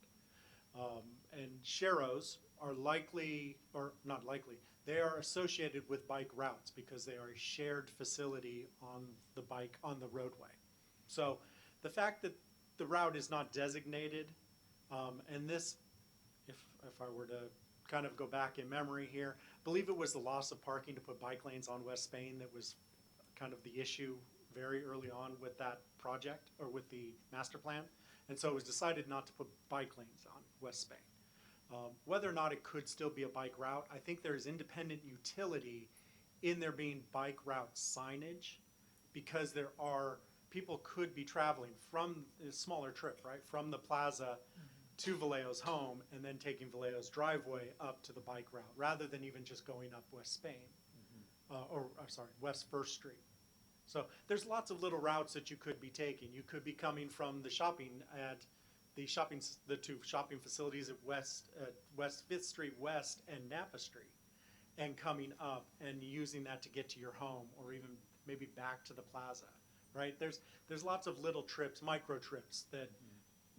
And sharrows are likely, or not likely, they are associated with bike routes because they are a shared facility on the bike, on the roadway. So the fact that the route is not designated, and this, if I were to kind of go back in memory here, I believe it was the loss of parking to put bike lanes on West Spain that was kind of the issue very early on with that project, or with the master plan. And so it was decided not to put bike lanes on West Spain. Whether or not it could still be a bike route, I think there's independent utility in there being bike route signage, because there are, people could be traveling from a smaller trip, right, from the plaza to Vallejo's home and then taking Vallejo's driveway up to the bike route, rather than even just going up West Spain, West First Street. So there's lots of little routes that you could be taking. You could be coming from the shopping at the two shopping facilities at West 5th Street West and Napa Street, and coming up and using that to get to your home, or even maybe back to the plaza, right? There's lots of little trips, micro trips, that,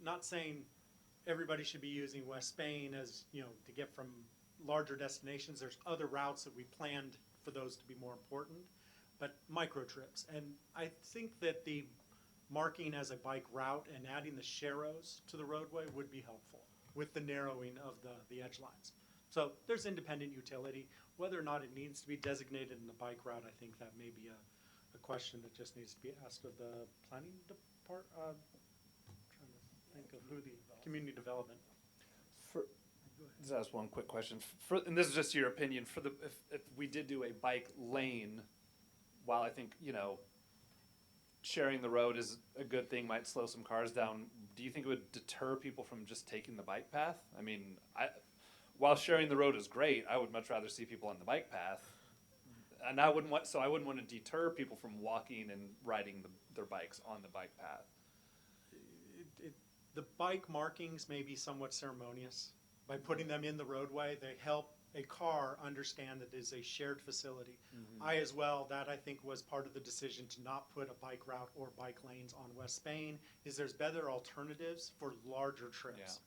not saying everybody should be using West Spain as, you know, to get from larger destinations. There's other routes that we planned for those to be more important, but micro trips. And I think that the marking as a bike route and adding the sharrows to the roadway would be helpful with the narrowing of the edge lines. So there's independent utility. Whether or not it needs to be designated in the bike route, I think that may be a question that just needs to be asked of the planning department. Trying to think of who the community development. Just ask one quick question. And this is just your opinion. If we did do a bike lane, while I think, you know, sharing the road is a good thing, might slow some cars down, do you think it would deter people from just taking the bike path? I mean, while sharing the road is great, I would much rather see people on the bike path. And I wouldn't want to deter people from walking and riding their bikes on the bike path. The bike markings may be somewhat ceremonious. By putting them in the roadway, they help a car understand that it is a shared facility. I as well, that I think was part of the decision to not put a bike route or bike lanes on West Spain, is there's better alternatives for larger trips.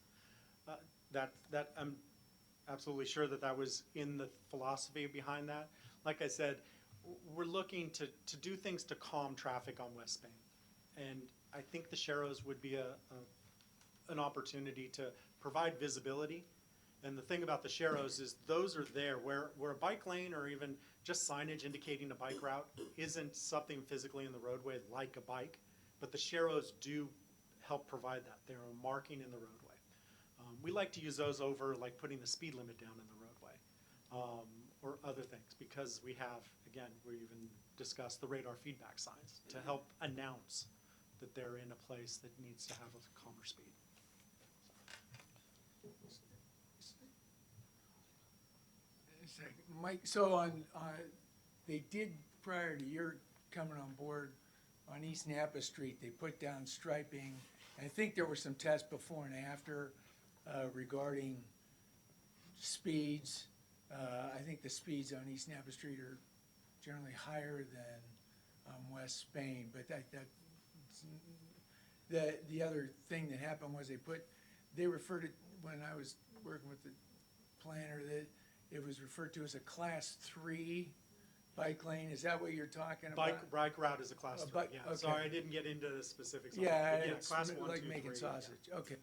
That I'm absolutely sure that was in the philosophy behind that. Like I said, we're looking to do things to calm traffic on West Spain. And I think the sharrows would be an opportunity to provide visibility. And the thing about the sharrows is those are there where a bike lane or even just signage indicating a bike route isn't something physically in the roadway like a bike, but the sharrows do help provide that. They're a marking in the roadway. We like to use those over like putting the speed limit down in the roadway, or other things, because we have, again, we even discussed the radar feedback signs to help announce that they're in a place that needs to have a calmer speed. Mike, so they did, prior to your coming on board, on East Napa Street, they put down striping. And I think there were some tests before and after regarding speeds. I think the speeds on East Napa Street are generally higher than West Spain, but the other thing that happened was they referred it, when I was working with the planner, that it was referred to as a class 3 bike lane. Is that what you're talking about? Bike route is a class 3, yeah. Okay. Sorry, I didn't get into the specifics. Yeah, But it's class 1, like 2, making 3, sausage. yeah. Okay.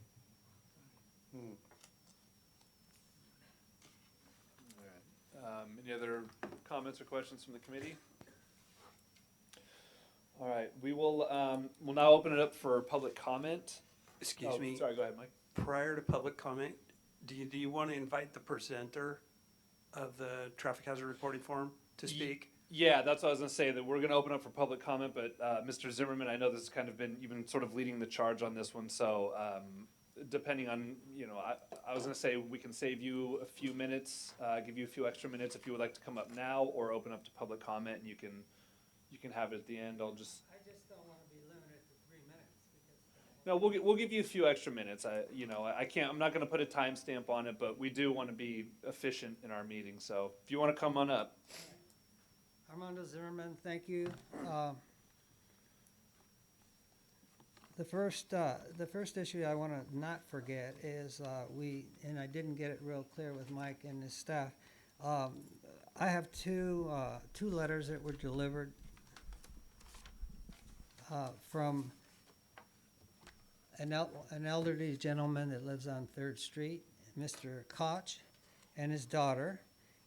Any other comments or questions from the committee? All right, we will we'll now open it up for public comment. Excuse me, Sorry, go ahead, Mike. prior to public comment, do you want to invite the presenter of the traffic hazard reporting form to speak? Yeah, that's what I was gonna say, that we're gonna open up for public comment, but Mr. Zimmerman, I know this has kind of been, you've been sort of leading the charge on this one, so depending on, you know, I was gonna say we can save you a few minutes, give you a few extra minutes if you would like to come up now, or open up to public comment, and you can have it at the end. I just don't wanna be limited to 3 minutes, because. No, we'll give you a few extra minutes. I'm not gonna put a timestamp on it, but we do wanna be efficient in our meeting, so if you wanna come on up. Armando Zimmerman, thank you. The first issue I want to not forget is and I didn't get it real clear with Mike and his staff. I have two letters that were delivered from an elderly gentleman that lives on Third Street, Mr. Koch, and his daughter.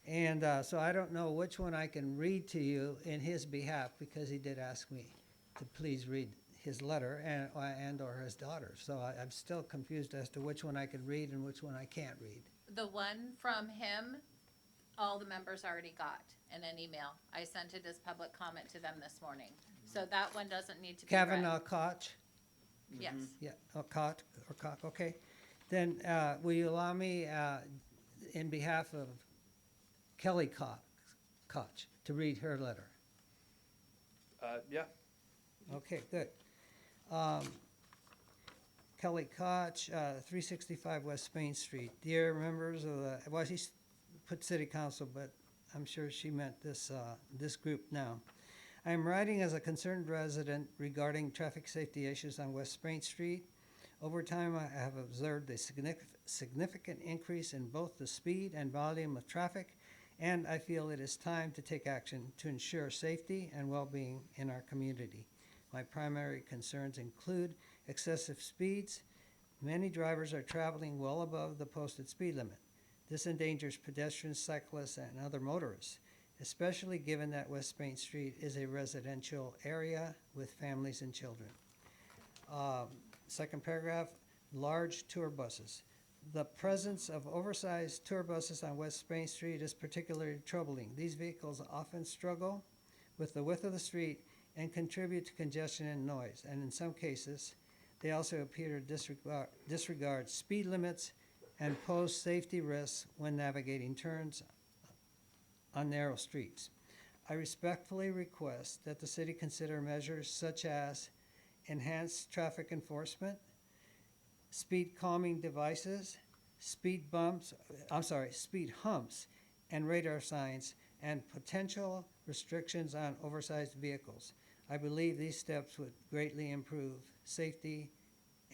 And so I don't know which one I can read to you in his behalf, because he did ask me to please read his letter and or his daughter. So I'm still confused as to which one I can read and which one I can't read. The one from him, all the members already got in an email. I sent it as public comment to them this morning. So that one doesn't need to be read. Kavanaugh Koch? Yes. Yeah, or Koch, okay. Then will you allow me, in behalf of Kelly Koch, to read her letter? Yeah. Okay, good. Kelly Koch, 365 West Main Street. Dear members of the, well, she put city council, but I'm sure she meant this, this group now. I am writing as a concerned resident regarding traffic safety issues on West Main Street. Over time, I have observed a significant increase in both the speed and volume of traffic, and I feel it is time to take action to ensure safety and well-being in our community. My primary concerns include excessive speeds. Many drivers are traveling well above the posted speed limit. This endangers pedestrians, cyclists, and other motorists, especially given that West Main Street is a residential area with families and children. Second paragraph, large tour buses. The presence of oversized tour buses on West Main Street is particularly troubling. These vehicles often struggle with the width of the street and contribute to congestion and noise, and in some cases, they also appear to disregard speed limits and pose safety risks when navigating turns on narrow streets. I respectfully request that the city consider measures such as enhanced traffic enforcement, speed calming devices, speed humps, and radar signs, and potential restrictions on oversized vehicles. I believe these steps would greatly improve safety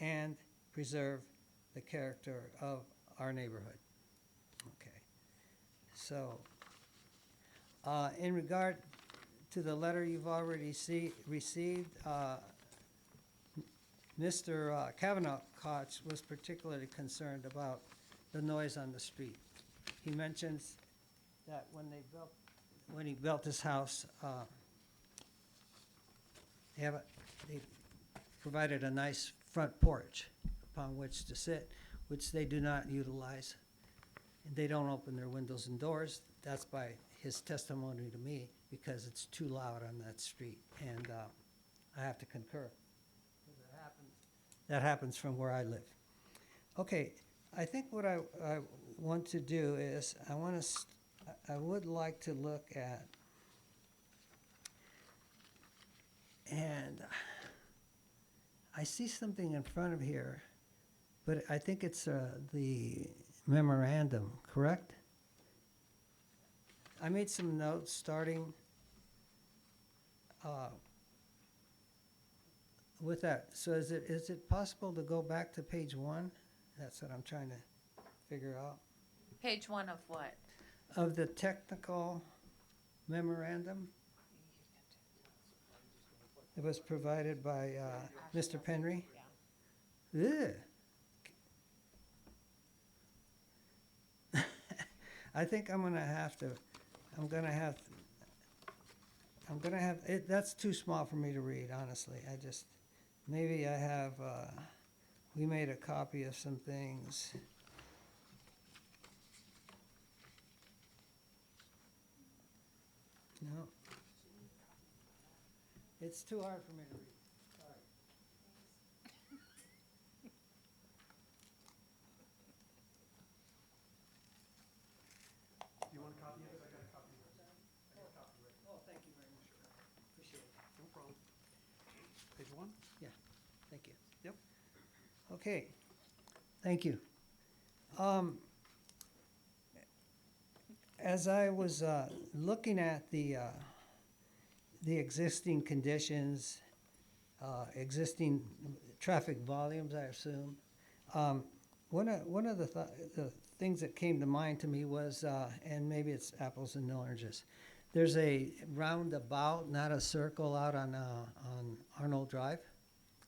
and preserve the character of our neighborhood. Okay, so in regard to the letter you've already received, Mr. Kavanaugh Koch was particularly concerned about the noise on the street. He mentions that when he built his house, they provided a nice front porch upon which to sit, which they do not utilize. And they don't open their windows and doors. That's by his testimony to me, because it's too loud on that street. And I have to concur. That happens from where I live. Okay, I think what I want to do is I would like to look at, and I see something in front of here, but I think it's the memorandum, correct? I made some notes starting with that. So is it possible to go back to page 1? That's what I'm trying to figure out. Page 1 of what? Of the technical memorandum. It was provided by Mr. Penry. Ugh. I think I'm gonna have, that's too small for me to read, honestly. Maybe I have, we made a copy of some things. No. It's too hard for me to read. Sorry. You want a copy of it? I got a copy of it. I got a copy of it. Oh, thank you very much. Appreciate it. No problem. Page 1? Thank you. Yep. Okay, thank you. As I was looking at the existing conditions, existing traffic volumes, I assume, one of the things that came to mind to me was, and maybe it's apples and oranges. There's a roundabout, not a circle, out on Arnold Drive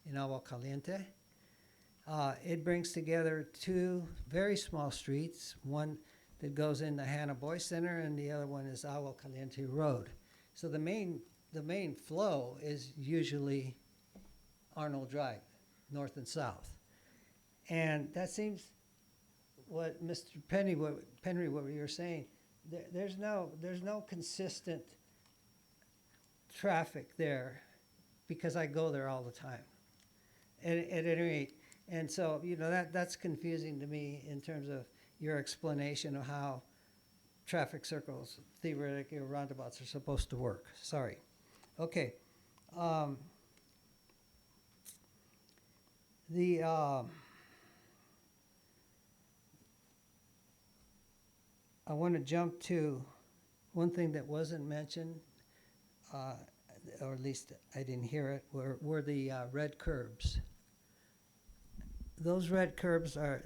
in Agua Caliente. It brings together two very small streets, one that goes into Hannah Boy Center and the other one is Agua Caliente Road. So the main flow is usually Arnold Drive, north and south. And that seems what Mr. Penry, what you were saying, there's no consistent traffic there because I go there all the time. At any rate, and so, you know, that's confusing to me in terms of your explanation of how traffic circles, theoretically, or roundabouts are supposed to work. Sorry. Okay. I want to jump to one thing that wasn't mentioned, or at least I didn't hear it, were the red curbs. Those red curbs are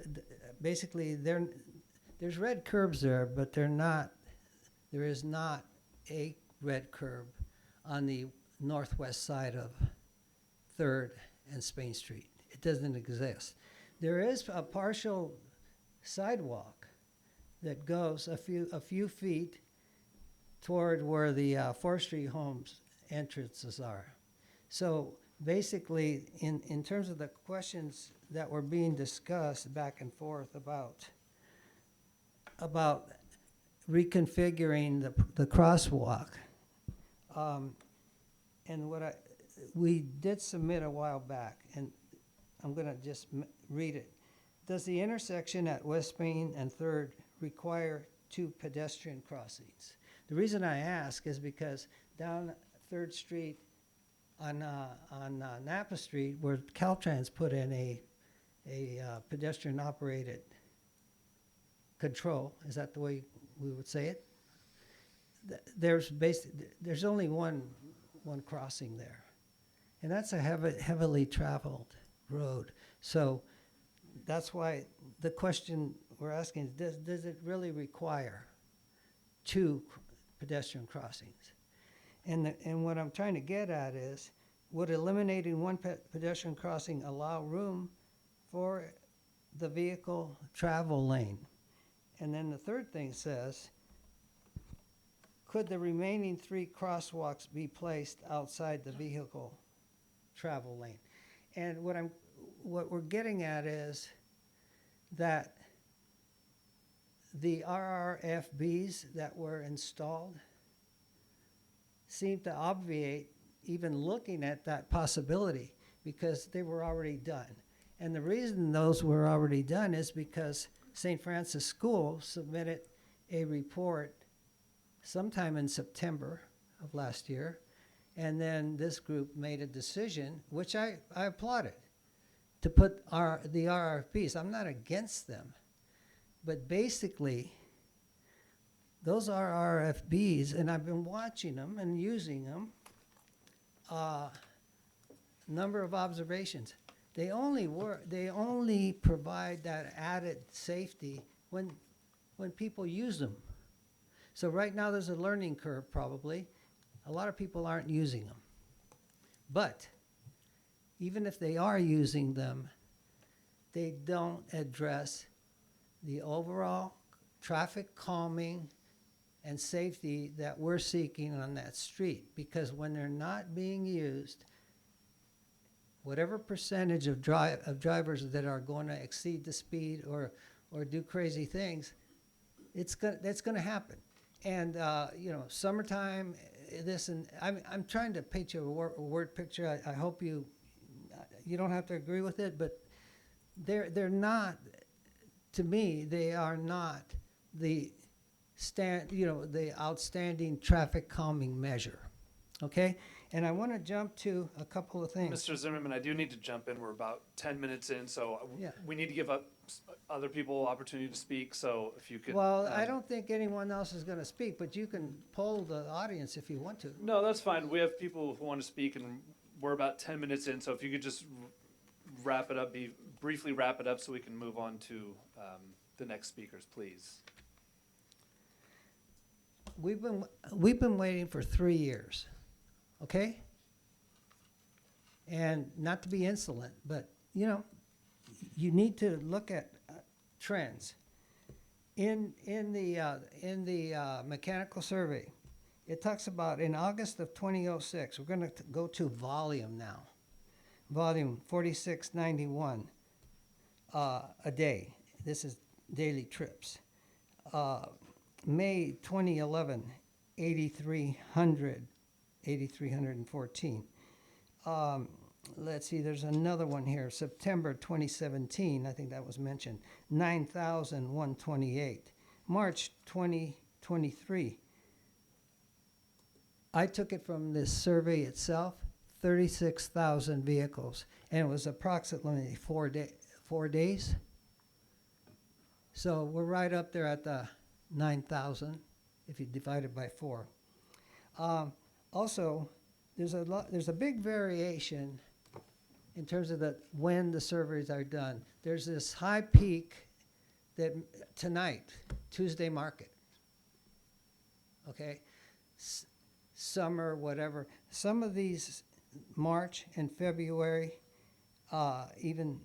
basically, there's red curbs there, but there is not a red curb on the northwest side of 3rd and Spain Street. It doesn't exist. There is a partial sidewalk that goes a few feet toward where the forestry homes entrances are. So basically, in terms of the questions that were being discussed back and forth about reconfiguring the crosswalk, and we did submit a while back, and I'm going to just read it. Does the intersection at West Spain and 3rd require 2 pedestrian crossings? The reason I ask is because down 3rd Street on Napa Street, where Caltrans put in a pedestrian operated control, is that the way we would say it? There's only one crossing there, and that's a heavily traveled road. So that's why the question we're asking is, does it really require 2 pedestrian crossings? And what I'm trying to get at is, would eliminating 1 pedestrian crossing allow room for the vehicle travel lane? And then the third thing says, could the remaining 3 crosswalks be placed outside the vehicle travel lane? And what we're getting at is that the RRFBs that were installed seem to obviate even looking at that possibility because they were already done. And the reason those were already done is because St. Francis School submitted a report sometime in September of last year, and then this group made a decision, which I applauded, to put the RRFBs. I'm not against them, but basically, those are RFBs, and I've been watching them and using them. Number of observations. They only provide that added safety when people use them. So right now there's a learning curve probably. A lot of people aren't using them. But even if they are using them, they don't address the overall traffic calming and safety that we're seeking on that street. Because when they're not being used, whatever percentage of drivers that are going to exceed the speed or do crazy things, that's going to happen. And summertime, this, and I'm trying to paint you a word picture. I hope you don't have to agree with it, but they're not. To me, they are not the outstanding traffic calming measure. Okay? And I want to jump to a couple of things. Mr. Zimmerman, I do need to jump in. We're about 10 minutes in, so Yeah. we need to give other people opportunity to speak. So if you could. Well, I don't think anyone else is going to speak, but you can poll the audience if you want to. No, that's fine. We have people who want to speak, and we're about 10 minutes in. So if you could just briefly wrap it up, so we can move on to the next speakers, please. We've been waiting for 3 years, okay? And not to be insolent, but you know, you need to look at trends. In the mechanical survey, it talks about in August of 2006, we're going to go to volume now, volume 4691 a day. This is daily trips. May 2011, 8,314. Let's see, there's another one here. September 2017, I think that was mentioned, 9,128. March 2023, I took it from this survey itself, 36,000 vehicles, and it was approximately 4 days. So we're right up there at the 9,000 if you divide it by 4. Also, there's a big variation in terms of when the surveys are done. There's this high peak that tonight, Tuesday market. Okay, summer, whatever. Some of these March and February, even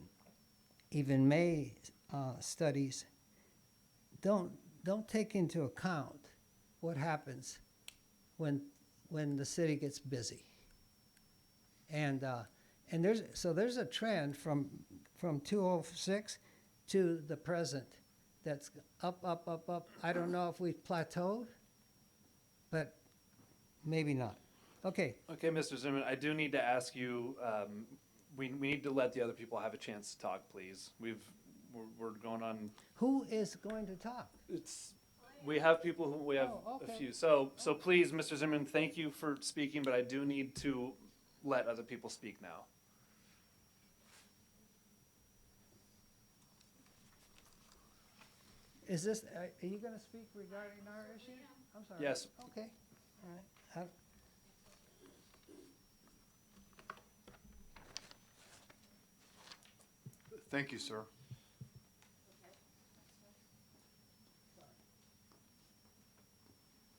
May studies don't take into account what happens when the city gets busy. And there's a trend from 2006 to the present that's up. I don't know if we've plateaued, but maybe not. Okay. Okay, Mr. Zimmerman, I do need to ask you, we need to let the other people have a chance to talk, please. We're going on. Who is going to talk? We have people we have Oh, okay. a few. So please, Mr. Zimmerman, thank you for speaking, but I do need to let other people speak now. Is this, are you going to speak regarding our issue? I'm sorry. Yes. Okay, all right. Thank you, sir.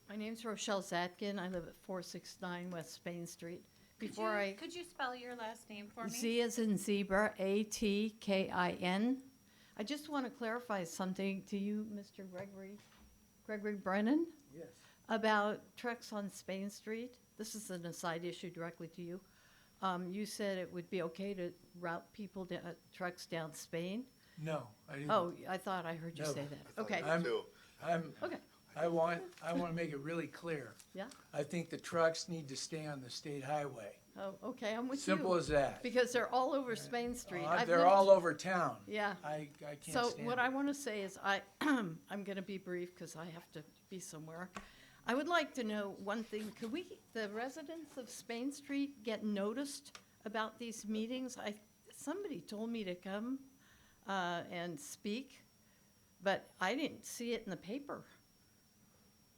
My name's Rochelle Zatkin. I live at 469 West Spain Street. Before Could you spell your last name for me? Z as in zebra, ATKIN. I just want to clarify something to you, Mr. Gregory Brennan, Yes. about trucks on Spain Street. This is an aside issue directly to you. You said it would be okay to route people, trucks down Spain. No, I didn't. Oh, I thought I heard you No. say that. Okay, okay, I want to make it really clear. yeah. I think the trucks need to stay on the state highway. Oh, okay, I'm with you. Simple as that. Because they're all over Spain Street. I've They're lived- all over town. Yeah. I can't So stand what it. I want to say is I'm going to be brief because I have to be somewhere. I would like to know one thing. Could the residents of Spain Street get noticed about these meetings? Somebody told me to come and speak, but I didn't see it in the paper.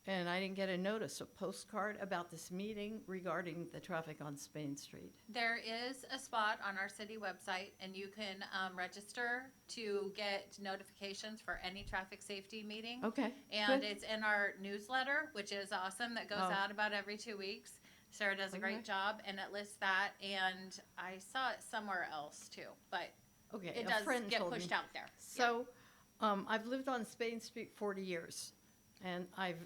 And I didn't get a notice, a postcard about this meeting regarding the traffic on Spain Street. There is a spot on our city website, and you can register to get notifications for any traffic safety meeting. Okay, And good. it's in our newsletter, which is awesome, that goes Oh. out about every 2 weeks. Sarah does a Okay. great job, and it lists that, and I saw it somewhere else too, but Okay, it a does friend get told pushed me. out there. So, I've lived on Spain Street 40 years, and I've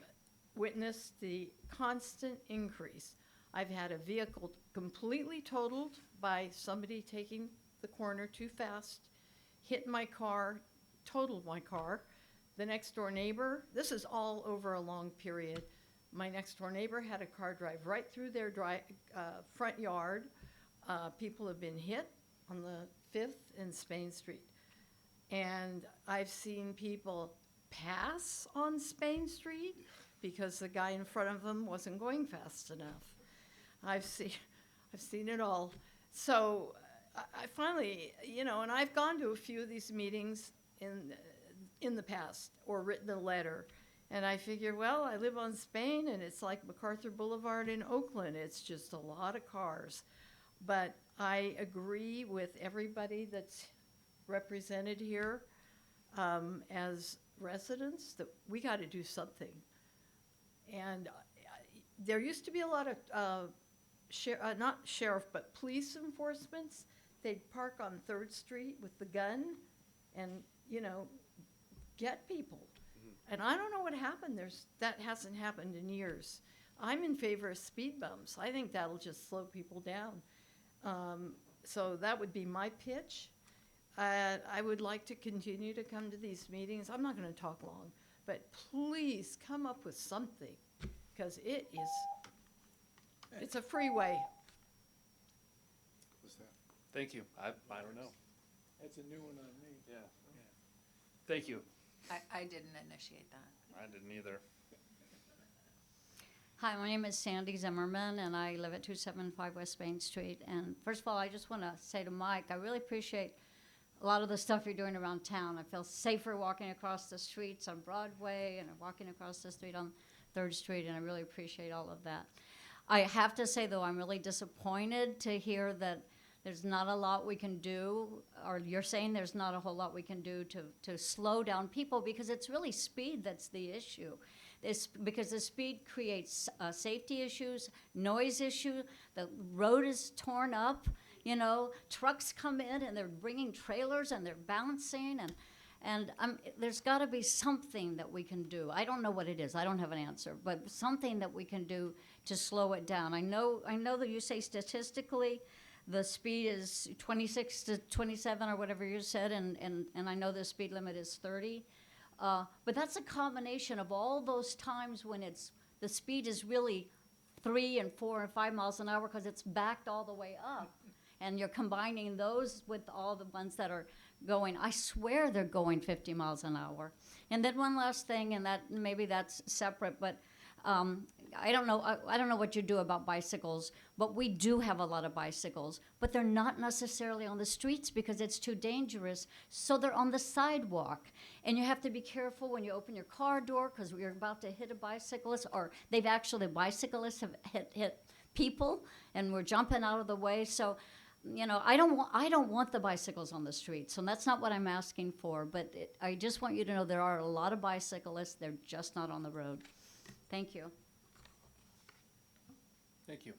witnessed the constant increase. I've had a vehicle completely totaled by somebody taking the corner too fast, hit my car, totaled my car. The next door neighbor, this is all over a long period. My next door neighbor had a car drive right through their front yard. People have been hit on the 5th and Spain Street. And I've seen people pass on Spain Street because the guy in front of them wasn't going fast enough. I've seen it all. So I finally, and I've gone to a few of these meetings in the past or written a letter. And I figure, well, I live on Spain and it's like MacArthur Boulevard in Oakland. It's just a lot of cars. But I agree with everybody that's represented here. as residents that we got to do something. And there used to be a lot of, not sheriff, but police enforcements. They'd park on 3rd Street with the gun and, you know, get people. And I don't know what happened. That hasn't happened in years. I'm in favor of speed bumps. I think that'll just slow people down. So that would be my pitch. I would like to continue to come to these meetings. I'm not going to talk long, but please come up with something, because it's a freeway. What's that? Thank you. I don't know. That's a new one on me. Yeah. Thank you. I didn't initiate that. I didn't either. Hi, my name is Sandy Zimmerman, and I live at 275 West Main Street. And first of all, I just want to say to Mike, I really appreciate a lot of the stuff you're doing around town. I feel safer walking across the streets on Broadway and walking across the street on 3rd Street, and I really appreciate all of that. I have to say, though, I'm really disappointed to hear that there's not a lot we can do, or you're saying there's not a whole lot we can do to slow down people, because it's really speed that's the issue. Because the speed creates safety issues, noise issue, the road is torn up, you know, trucks come in and they're bringing trailers and they're bouncing, and there's got to be something that we can do. I don't know what it is. I don't have an answer, but something that we can do to slow it down. I know that you say statistically the speed is 26 to 27 or whatever you said, and I know the speed limit is 30. But that's a combination of all those times when the speed is really 3 and 4 and 5 miles an hour because it's backed all the way up. And you're combining those with all the ones that are going, I swear they're going 50 miles an hour. And then one last thing, and that maybe that's separate, but I don't know what you do about bicycles, but we do have a lot of bicycles, but they're not necessarily on the streets because it's too dangerous, so they're on the sidewalk. And you have to be careful when you open your car door because you're about to hit a bicyclist, or bicyclists have hit people, and we're jumping out of the way. So, you know, I don't want the bicycles on the street, so that's not what I'm asking for, but I just want you to know there are a lot of bicyclists, they're just not on the road. Thank you. Thank you.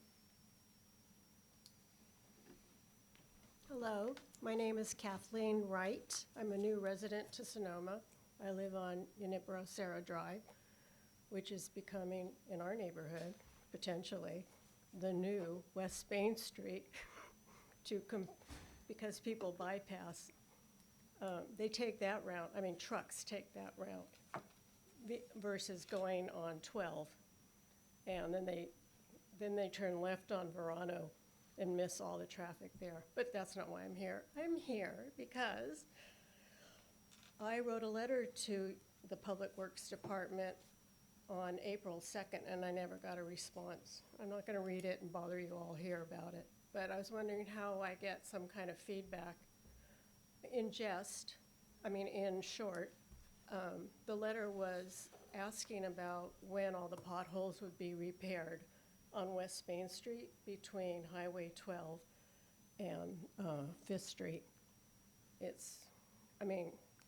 Hello, my name is Kathleen Wright. I'm a new resident to Sonoma. I live on Unipero Serra Drive, which is becoming, in our neighborhood, potentially, the new West Main Street because people bypass. They take that route, trucks take that route versus going on 12. And then they turn left on Verano and miss all the traffic there. But that's not why I'm here. I'm here because I wrote a letter to the Public Works Department on April 2nd, and I never got a response. I'm not going to read it and bother you all here about it, but I was wondering how I get some kind of feedback. In short, the letter was asking about when all the potholes would be repaired on West Main Street between Highway 12 and 5th Street.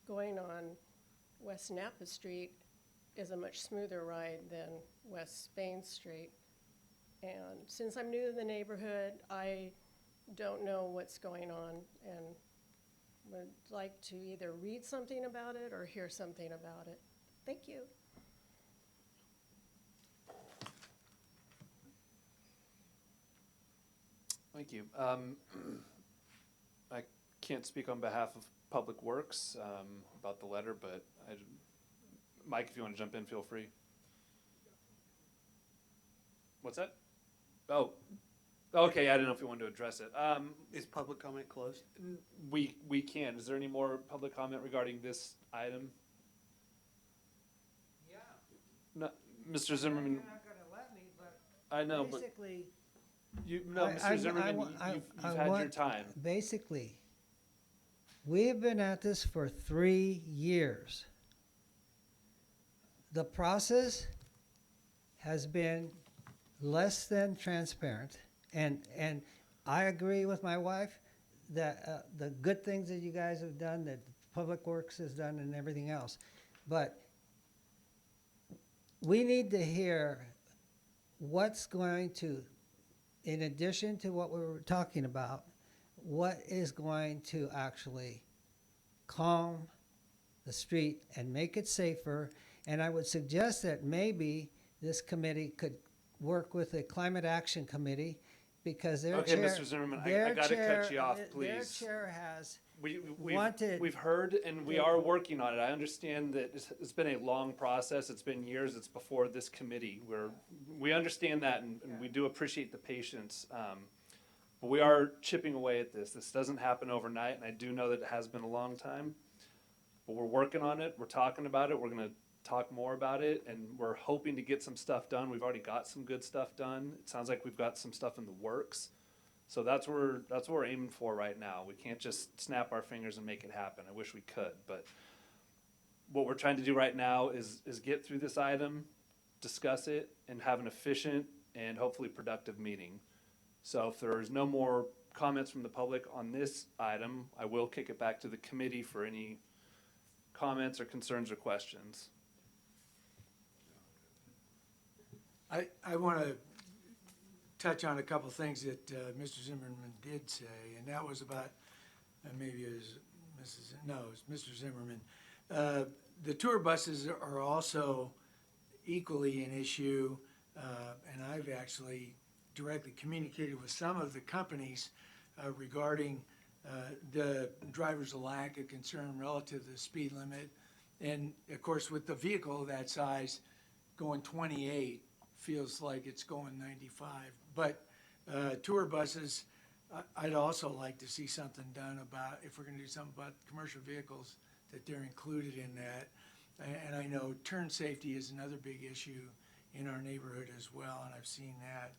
Going on West Napa Street is a much smoother ride than West Main Street. And since I'm new to the neighborhood, I don't know what's going on and would like to either read something about it or hear something about it. Thank you. Thank you. I can't speak on behalf of Public Works about the letter, but Mike, if you want to jump in, feel free. What's that? Oh, okay. I didn't know if you wanted to address it. Is public comment closed? We can. Is there any more public comment regarding this item? Yeah. No, Mr. Zimmerman. You're not gonna let me, but I know, basically, Mr. Zimmerman, you've had your time. basically, we have been at this for 3 years. The process has been less than transparent, and I agree with my wife that the good things that you guys have done, that Public Works has done and everything else. But we need to hear what's going to, in addition to what we were talking about, what is going to actually calm the street and make it safer. And I would suggest that maybe this committee could work with the Climate Action Committee, because their Okay, chair. Mr. Zimmerman, I their gotta chair- cut you off, Their please. chair has We've wanted. heard and we are working on it. I understand that it's been a long process. It's been years. It's before this committee. We understand that and we do appreciate the patience. But we are chipping away at this. This doesn't happen overnight, and I do know that it has been a long time. But we're working on it. We're talking about it. We're gonna talk more about it, and we're hoping to get some stuff done. We've already got some good stuff done. It sounds like we've got some stuff in the works. So that's what we're aiming for right now. We can't just snap our fingers and make it happen. I wish we could, but what we're trying to do right now is get through this item, discuss it, and have an efficient and hopefully productive meeting. So if there's no more comments from the public on this item, I will kick it back to the committee for any comments or concerns or questions. I want to touch on a couple things that Mr. Zimmerman did say, and that was about, maybe it was Mr. Zimmerman. The tour buses are also equally an issue, and I've actually directly communicated with some of the companies regarding the driver's lack of concern relative to the speed limit. And of course, with the vehicle that size, going 28 feels like it's going 95. But tour buses, I'd also like to see something done about, if we're gonna do something about commercial vehicles, that they're included in that. And I know turn safety is another big issue in our neighborhood as well, and I've seen that.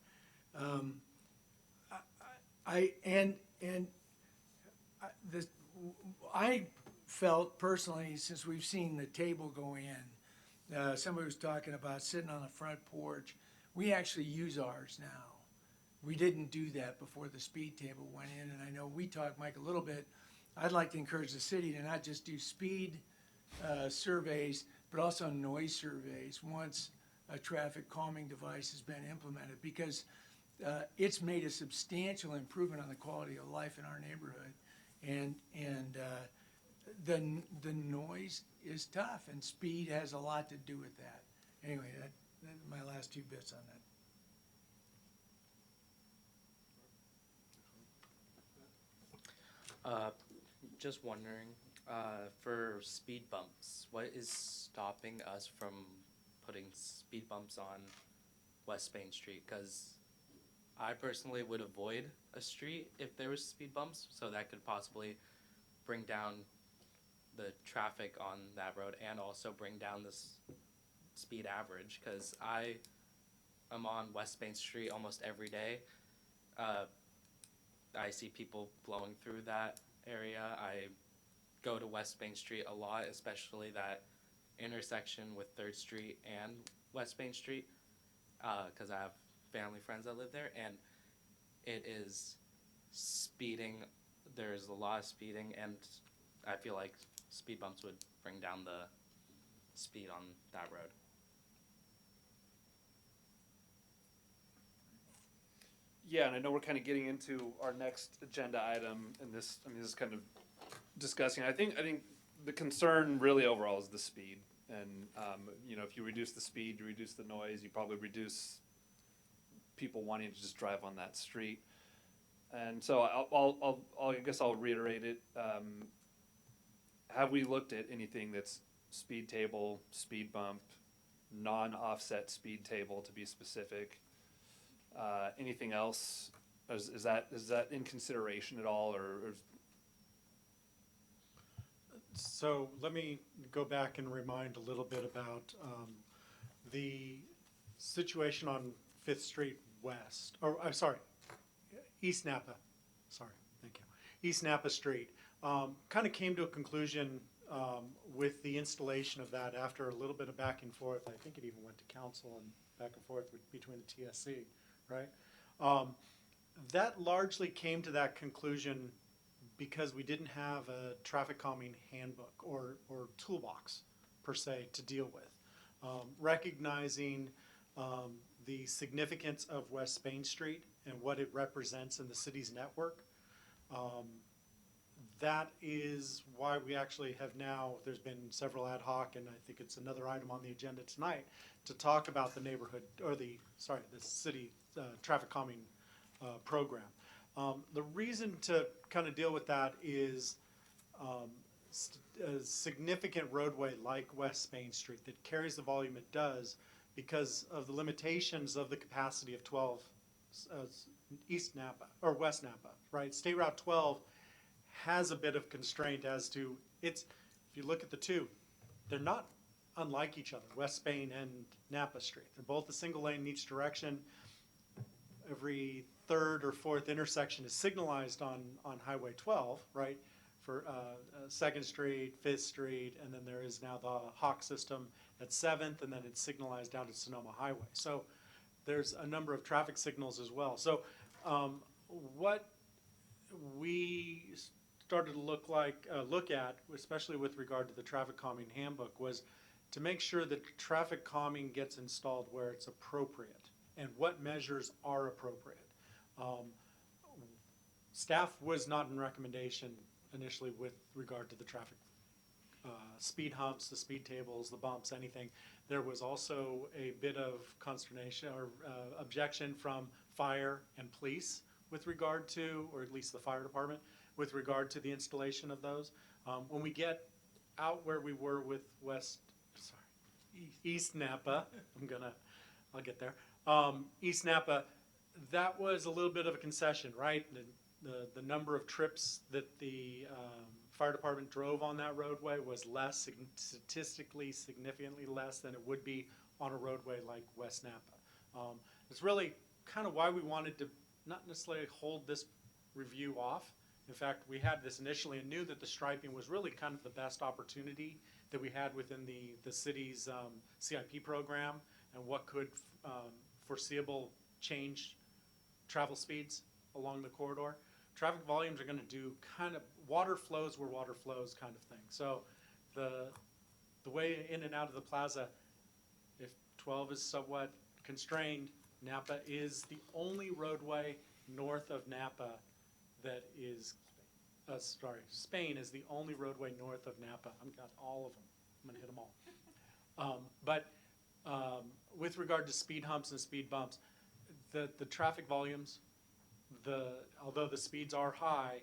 I felt personally, since we've seen the table go in, somebody was talking about sitting on the front porch. We actually use ours now. We didn't do that before the speed table went in, and I know we talked, Mike, a little bit. I'd like to encourage the city to not just do speed surveys, but also noise surveys once a traffic calming device has been implemented, because it's made a substantial improvement on the quality of life in our neighborhood. And the noise is tough, and speed has a lot to do with that. Anyway, that's my last 2 bits on that. Just wondering, for speed bumps, what is stopping us from putting speed bumps on West Main Street? Because I personally would avoid a street if there was speed bumps, so that could possibly bring down the traffic on that road and also bring down this speed average, because I am on West Main Street almost every day. I see people blowing through that area. I go to West Main Street a lot, especially that intersection with 3rd Street and West Main Street, because I have family friends that live there, and it is speeding. There's a lot of speeding, and I feel like speed bumps would bring down the speed on that road. Yeah, and I know we're kind of getting into our next agenda item, and this is kind of discussing. I think the concern really overall is the speed, and if you reduce the speed, you reduce the noise, you probably reduce people wanting to just drive on that street. And so I guess I'll reiterate it. Have we looked at anything that's speed table, speed bump, non-offset speed table, to be specific? Anything else? Is that in consideration at all, or? So let me go back and remind a little bit about the situation on 5th Street West, or I'm sorry, East Napa. Sorry, thank you. East Napa Street kind of came to a conclusion with the installation of that after a little bit of back and forth. I think it even went to council and back and forth between the TSC, right? That largely came to that conclusion because we didn't have a traffic calming handbook or toolbox per se to deal with. Recognizing the significance of West Spain Street and what it represents in the city's network. That is why we actually have now, there's been several ad hoc, and I think it's another item on the agenda tonight, to talk about the neighborhood, or the city traffic calming program. The reason to kind of deal with that is a significant roadway like West Spain Street that carries the volume it does because of the limitations of the capacity of 12 East Napa, or West Napa, right? State Route 12 has a bit of constraint as to its, if you look at the two, they're not unlike each other, West Spain and Napa Street. They're both a single lane in each direction. Every third or fourth intersection is signalized on Highway 12, right? For 2nd Street, 5th Street, and then there is now the Hawk system at 7th, and then it's signalized down to Sonoma Highway. So there's a number of traffic signals as well. So what we started to look at, especially with regard to the traffic calming handbook, was to make sure that traffic calming gets installed where it's appropriate and what measures are appropriate. Staff was not in recommendation initially with regard to the traffic speed humps, the speed tables, the bumps, anything. There was also a bit of consternation or objection from fire and police with regard to, or at least the fire department, with regard to the installation of those. When we get out where we were with East Napa, I'll get there. East Napa, that was a little bit of a concession, right? The number of trips that the fire department drove on that roadway was less, statistically significantly less than it would be on a roadway like West Napa. It's really kind of why we wanted to not necessarily hold this review off. In fact, we had this initially and knew that the striping was really kind of the best opportunity that we had within the city's CIP program and what could foreseeable change travel speeds along the corridor. Traffic volumes are going to do kind of water flows where water flows kind of thing. So the way in and out of the plaza, if 12 is somewhat constrained, Napa is the only roadway north of Napa that is, Spain is the only roadway north of Napa. I've got all of them. I'm going to hit them all. But with regard to speed humps and speed bumps, the traffic volumes, although the speeds are high,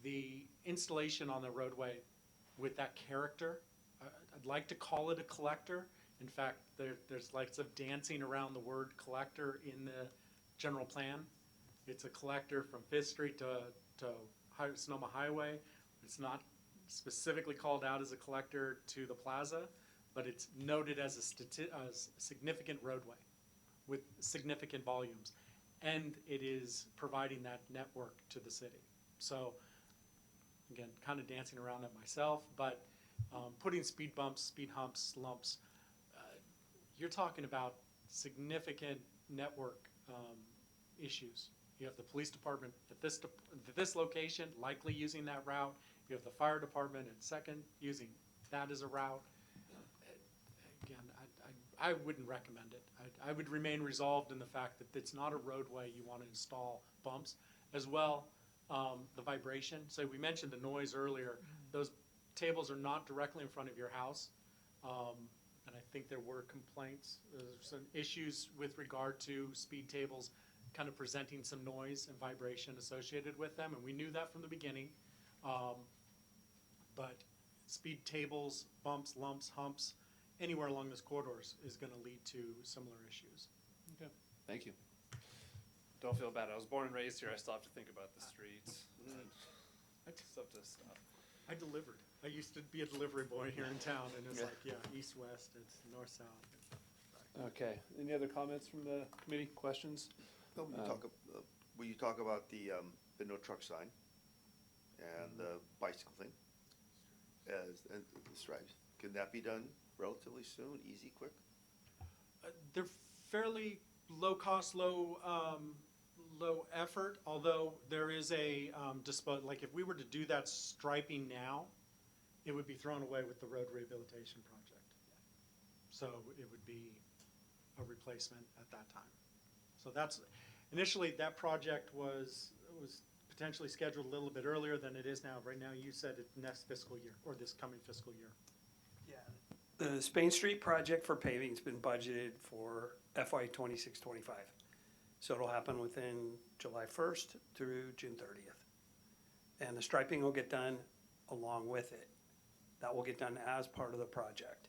the installation on the roadway with that character, I'd like to call it a collector. In fact, there's lots of dancing around the word collector in the general plan. It's a collector from 5th Street to Sonoma Highway. It's not specifically called out as a collector to the plaza, but it's noted as a significant roadway with significant volumes. And it is providing that network to the city. So, again, kind of dancing around it myself, but putting speed bumps, speed humps, lumps, you're talking about significant network issues. You have the police department at this location likely using that route. You have the fire department at 2nd using that as a route. Again, I wouldn't recommend it. I would remain resolved in the fact that it's not a roadway you want to install bumps. As well, the vibration. So we mentioned the noise earlier. Those tables are not directly in front of your house. And I think there were complaints. There's some issues with regard to speed tables kind of presenting some noise and vibration associated with them. And we knew that from the beginning. But speed tables, bumps, lumps, humps, anywhere along this corridor is going to lead to similar issues. Okay, thank you. Don't feel bad. I was born and raised here. I still have to think about the streets. I just have to stop. I delivered. I used to be a delivery boy here in town, and it's east, west, it's north, south. Okay. Any other comments from the committee? Questions? No, will you talk about the no truck sign and the bicycle thing? And the stripes. Can that be done relatively soon, easy, quick? They're fairly low cost, low low effort, although there is a, like if we were to do that striping now, it would be thrown away with the road rehabilitation project. So it would be a replacement at that time. So that's, initially, that project was potentially scheduled a little bit earlier than it is now. Right now, you said it next fiscal year, or this coming fiscal year. Yeah. The Spain Street project for paving's been budgeted for FY 26-25. So it'll happen within July 1st through June 30th. And the striping will get done along with it. That will get done as part of the project.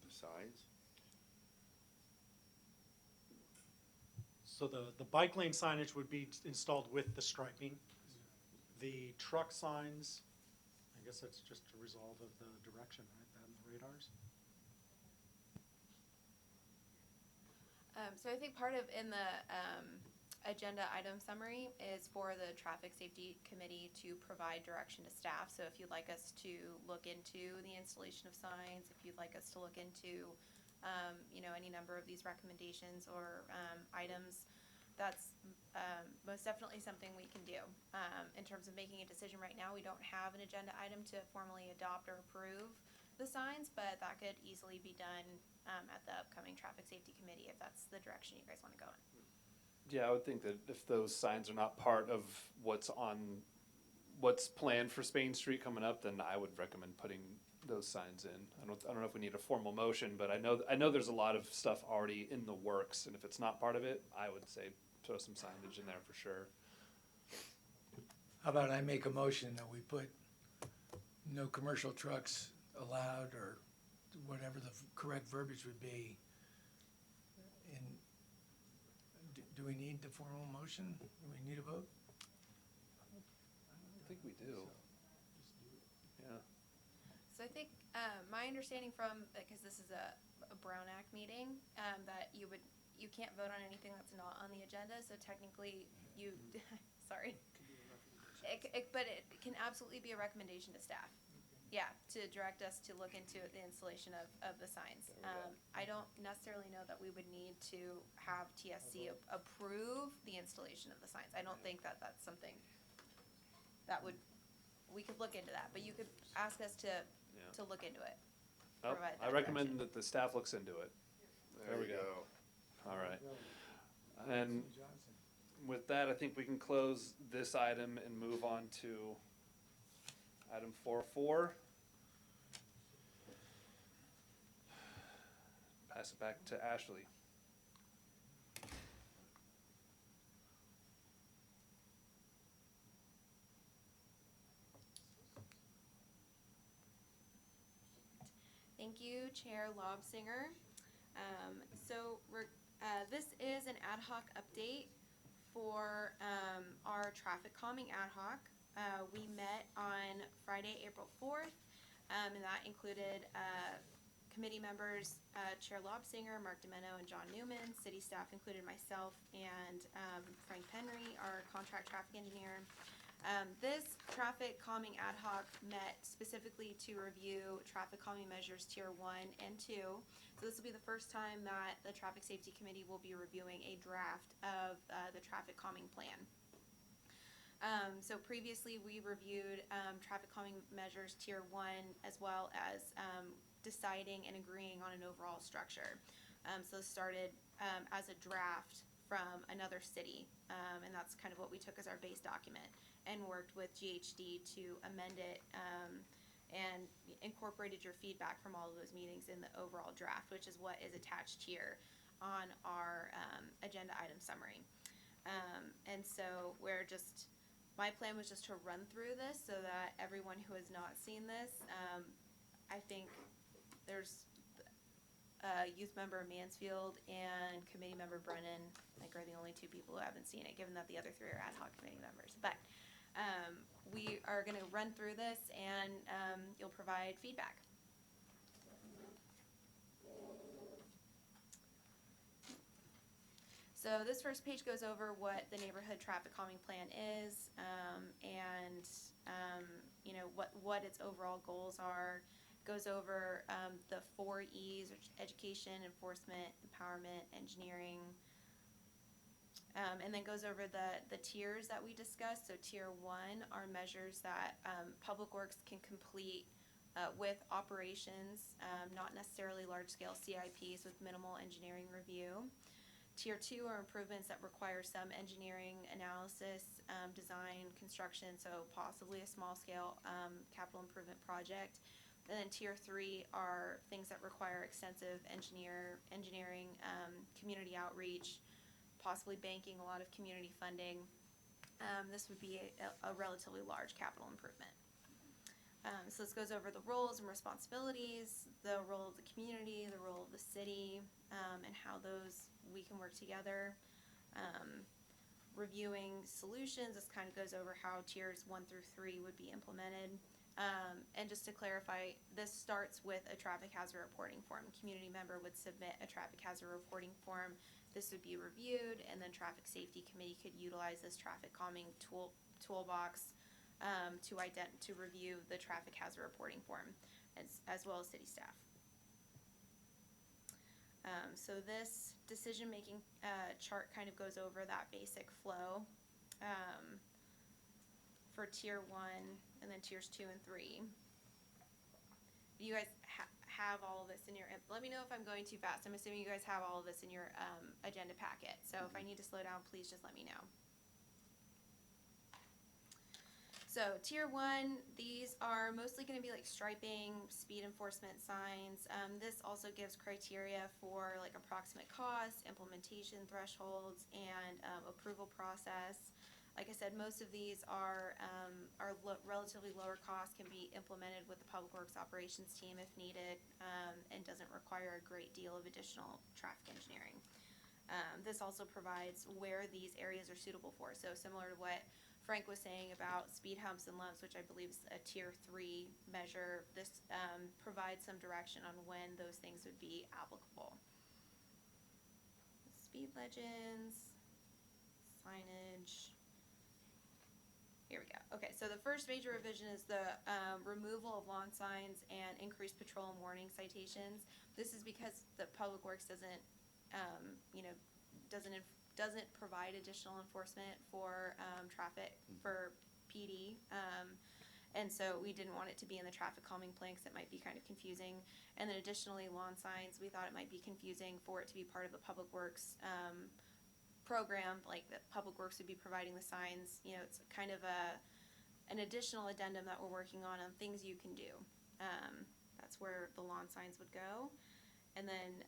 The signs? So the bike lane signage would be installed with the striping. The truck signs, I guess that's just a result of the direction, right, that and the radars? So I think part of in the agenda item summary is for the traffic safety committee to provide direction to staff. So if you'd like us to look into the installation of signs, if you'd like us to look into, any number of these recommendations or items, that's most definitely something we can do. In terms of making a decision right now, we don't have an agenda item to formally adopt or approve the signs, but that could easily be done at the upcoming traffic safety committee if that's the direction you guys want to go in. Yeah, I would think that if those signs are not part of what's planned for Spain Street coming up, then I would recommend putting those signs in. I don't know if we need a formal motion, but I know there's a lot of stuff already in the works, and if it's not part of it, I would say throw some signage in there for sure. How about I make a motion that we put no commercial trucks allowed, or whatever the correct verbiage would be. And do we need the formal motion? Do we need a vote? I think we do. Yeah. So I think my understanding from, because this is a Brown Act meeting, that you can't vote on anything that's not on the agenda. So technically, sorry, but it can absolutely be a recommendation to staff. Yeah, to direct us to look into the installation of the signs. I don't necessarily know that we would need to have TSC approve the installation of the signs. I don't think that that's something that we could look into that, but you could ask us to look into it. Oh, Provide I that recommend direction. that the staff looks into it. There we go. All right. And with that, I think we can close this item and move on to item 4.4. Pass it back to Ashley. Thank you, Chair Lobsinger. This is an ad hoc update for our traffic calming ad hoc. We met on Friday, April 4th, and that included committee members, Chair Lobsinger, Mark Domeno, and John Newman. City staff included myself and Frank Penry, our contract traffic engineer. This traffic calming ad hoc met specifically to review traffic calming measures tier 1 and 2. So this will be the first time that the traffic safety committee will be reviewing a draft of the traffic calming plan. So previously we reviewed traffic calming measures tier 1 as well as deciding and agreeing on an overall structure. So this started as a draft from another city, and that's kind of what we took as our base document, and worked with GHD to amend it and incorporated your feedback from all of those meetings in the overall draft, which is what is attached here on our agenda item summary. And so my plan was just to run through this so that everyone who has not seen this, I think there's youth member Mansfield and committee member Brennan, I think, are the only two people who haven't seen it, given that the other three are ad hoc committee members. But we are going to run through this, and you'll provide feedback. So this first page goes over what the neighborhood traffic calming plan is, and what its overall goals are. goes over the 4 E's, which education, enforcement, empowerment, engineering, and then goes over the tiers that we discussed. So tier 1 are measures that Public Works can complete with operations, not necessarily large-scale CIPs with minimal engineering review. Tier 2 are improvements that require some engineering analysis, design, construction, so possibly a small-scale capital improvement project. And then tier 3 are things that require extensive engineering, community outreach, possibly banking a lot of community funding. This would be a relatively large capital improvement. So this goes over the roles and responsibilities, the role of the community, the role of the city, and how we can work together. Reviewing solutions, this kind of goes over how tiers 1 through 3 would be implemented. And just to clarify, this starts with a traffic hazard reporting form. Community member would submit a traffic hazard reporting form. This would be reviewed, and then traffic safety committee could utilize this traffic calming toolbox to review the traffic hazard reporting form, as well as city staff. So this decision-making chart kind of goes over that basic flow for tier 1 and then tiers 2 and 3. You guys have all of this in your, let me know if I'm going too fast. I'm assuming you guys have all of this in your agenda packet. So if I need to slow down, please just let me know. So tier 1, these are mostly going to be like striping, speed enforcement signs. This also gives criteria for like approximate cost, implementation thresholds, and approval process. Like I said, most of these are relatively lower cost, can be implemented with the Public Works Operations team if needed, and doesn't require a great deal of additional traffic engineering. This also provides where these areas are suitable for. So similar to what Frank was saying about speed humps and lumps, which I believe is a tier 3 measure, this provides some direction on when those things would be applicable. Speed legends, signage. Here we go. Okay, so the first major revision is the removal of lawn signs and increased patrol and warning citations. This is because the Public Works doesn't provide additional enforcement for traffic, for PD. And so we didn't want it to be in the traffic calming plan because it might be kind of confusing. And then additionally, lawn signs, we thought it might be confusing for it to be part of a Public Works program, like that Public Works would be providing the signs. You know, it's kind of an additional addendum that we're working on things you can do. That's where the lawn signs would go. And then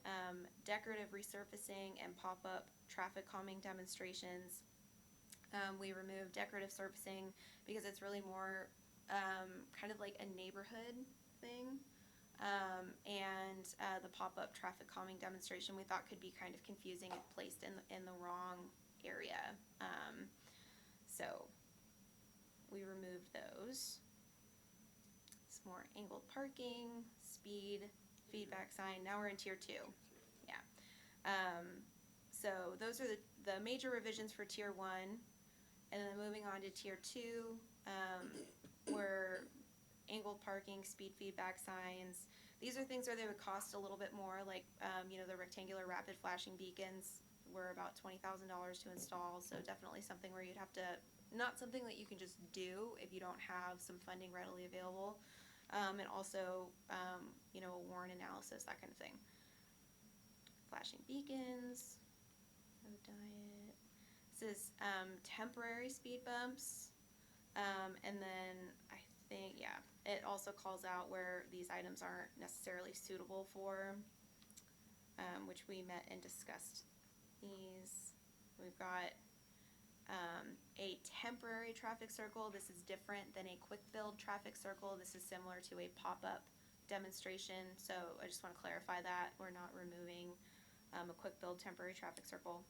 decorative resurfacing and pop-up traffic calming demonstrations. We removed decorative surfacing because it's really more kind of like a neighborhood thing. And the pop-up traffic calming demonstration we thought could be kind of confusing if placed in the wrong area. So we removed those. Some more angled parking, speed, feedback sign. Now we're in tier 2. Yeah. So those are the major revisions for tier 1. And then moving on to tier 2, were angled parking, speed feedback signs. These are things where they would cost a little bit more, like the rectangular rapid flashing beacons were about $20,000 to install. So definitely something where you'd have to, not something that you can just do if you don't have some funding readily available. And also, a warrant analysis, that kind of thing. Flashing beacons, no diet. This is temporary speed bumps. And then I think, it also calls out where these items aren't necessarily suitable for, which we met and discussed these. We've got a temporary traffic circle. This is different than a quick build traffic circle. This is similar to a pop-up demonstration. So I just want to clarify that we're not removing a quick build temporary traffic circle.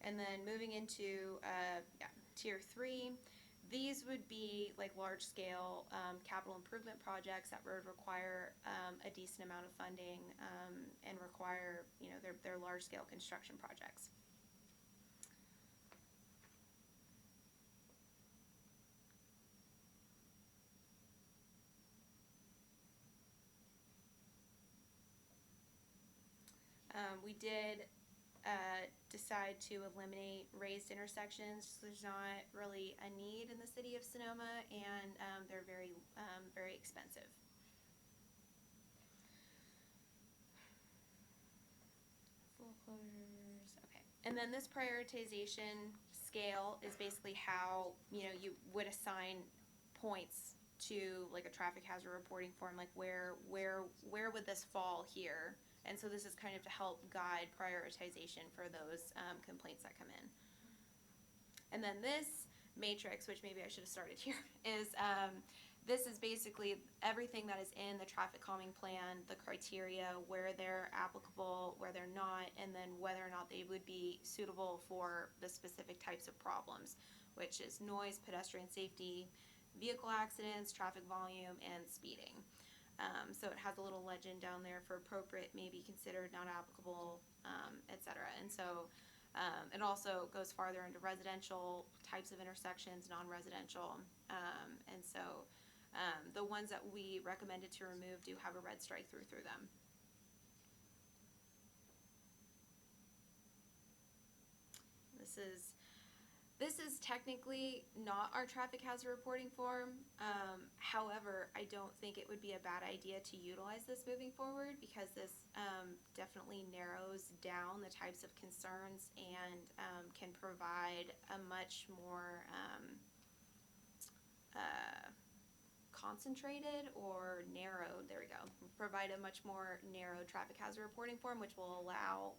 And then moving into tier 3, these would be like large scale capital improvement projects that would require a decent amount of funding and require, they're large scale construction projects. We did decide to eliminate raised intersections. There's not really a need in the city of Sonoma, and they're very expensive. Full closures, okay. And then this prioritization scale is basically how, you would assign points to like a traffic hazard reporting form, like where would this fall here? And so this is kind of to help guide prioritization for those complaints that come in. And then this matrix, which maybe I should have started here, is this is basically everything that is in the traffic calming plan, the criteria, where they're applicable, where they're not, and then whether or not they would be suitable for the specific types of problems, which is noise, pedestrian safety, vehicle accidents, traffic volume, and speeding. So it has a little legend down there for appropriate, maybe considered, not applicable, etc. And so it also goes farther into residential types of intersections, non-residential. And so the ones that we recommended to remove do have a red strike through them. This is technically not our traffic hazard reporting form. However, I don't think it would be a bad idea to utilize this moving forward, because this definitely narrows down the types of concerns and can provide a much more concentrated or narrowed, there we go, provide a much more narrow traffic hazard reporting form, which will allow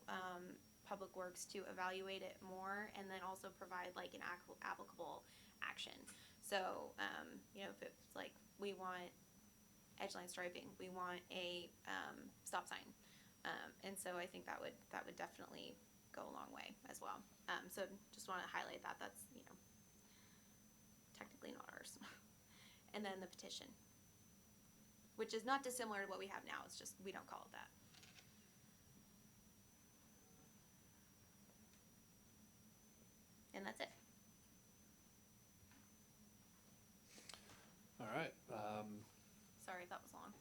Public Works to evaluate it more, and then also provide like an applicable action. So, if it's like we want edge line striping, we want a stop sign, and so I think that would definitely go a long way as well. So just want to highlight that that's technically not ours. And then the petition, which is not dissimilar to what we have now. It's just we don't call it that. And that's it. All right. Sorry if that was long.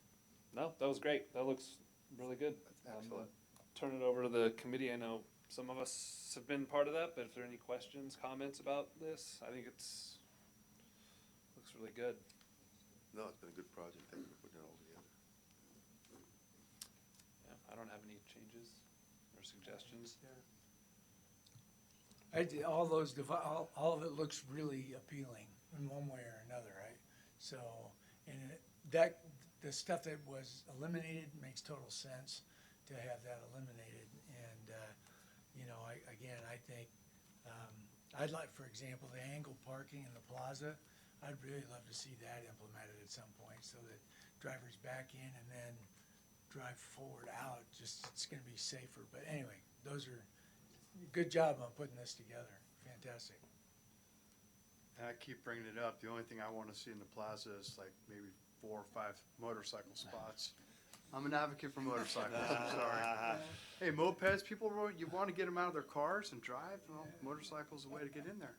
No, that was great. That looks really good. Excellent. Turn it over to the committee. I know some of us have been part of that, but if there are any questions, comments about this, I think looks really good. No, it's been a good project. Thank you for putting it all together. Yeah, I don't have any changes or suggestions. All those, all of it looks really appealing in one way or another, right? So, and the stuff that was eliminated makes total sense to have that eliminated. And, I think, I'd like, for example, the angled parking in the plaza, I'd really love to see that implemented at some point so that drivers back in and then drive forward out, it's gonna be safer. But anyway, good job on putting this together. Fantastic. And I keep bringing it up. The only thing I want to see in the plaza is like maybe 4 or 5 motorcycle spots. I'm an advocate for motorcycles. I'm sorry. Hey, mopeds, people, you want to get them out of their cars and drive? Well, motorcycle's the way to get in there.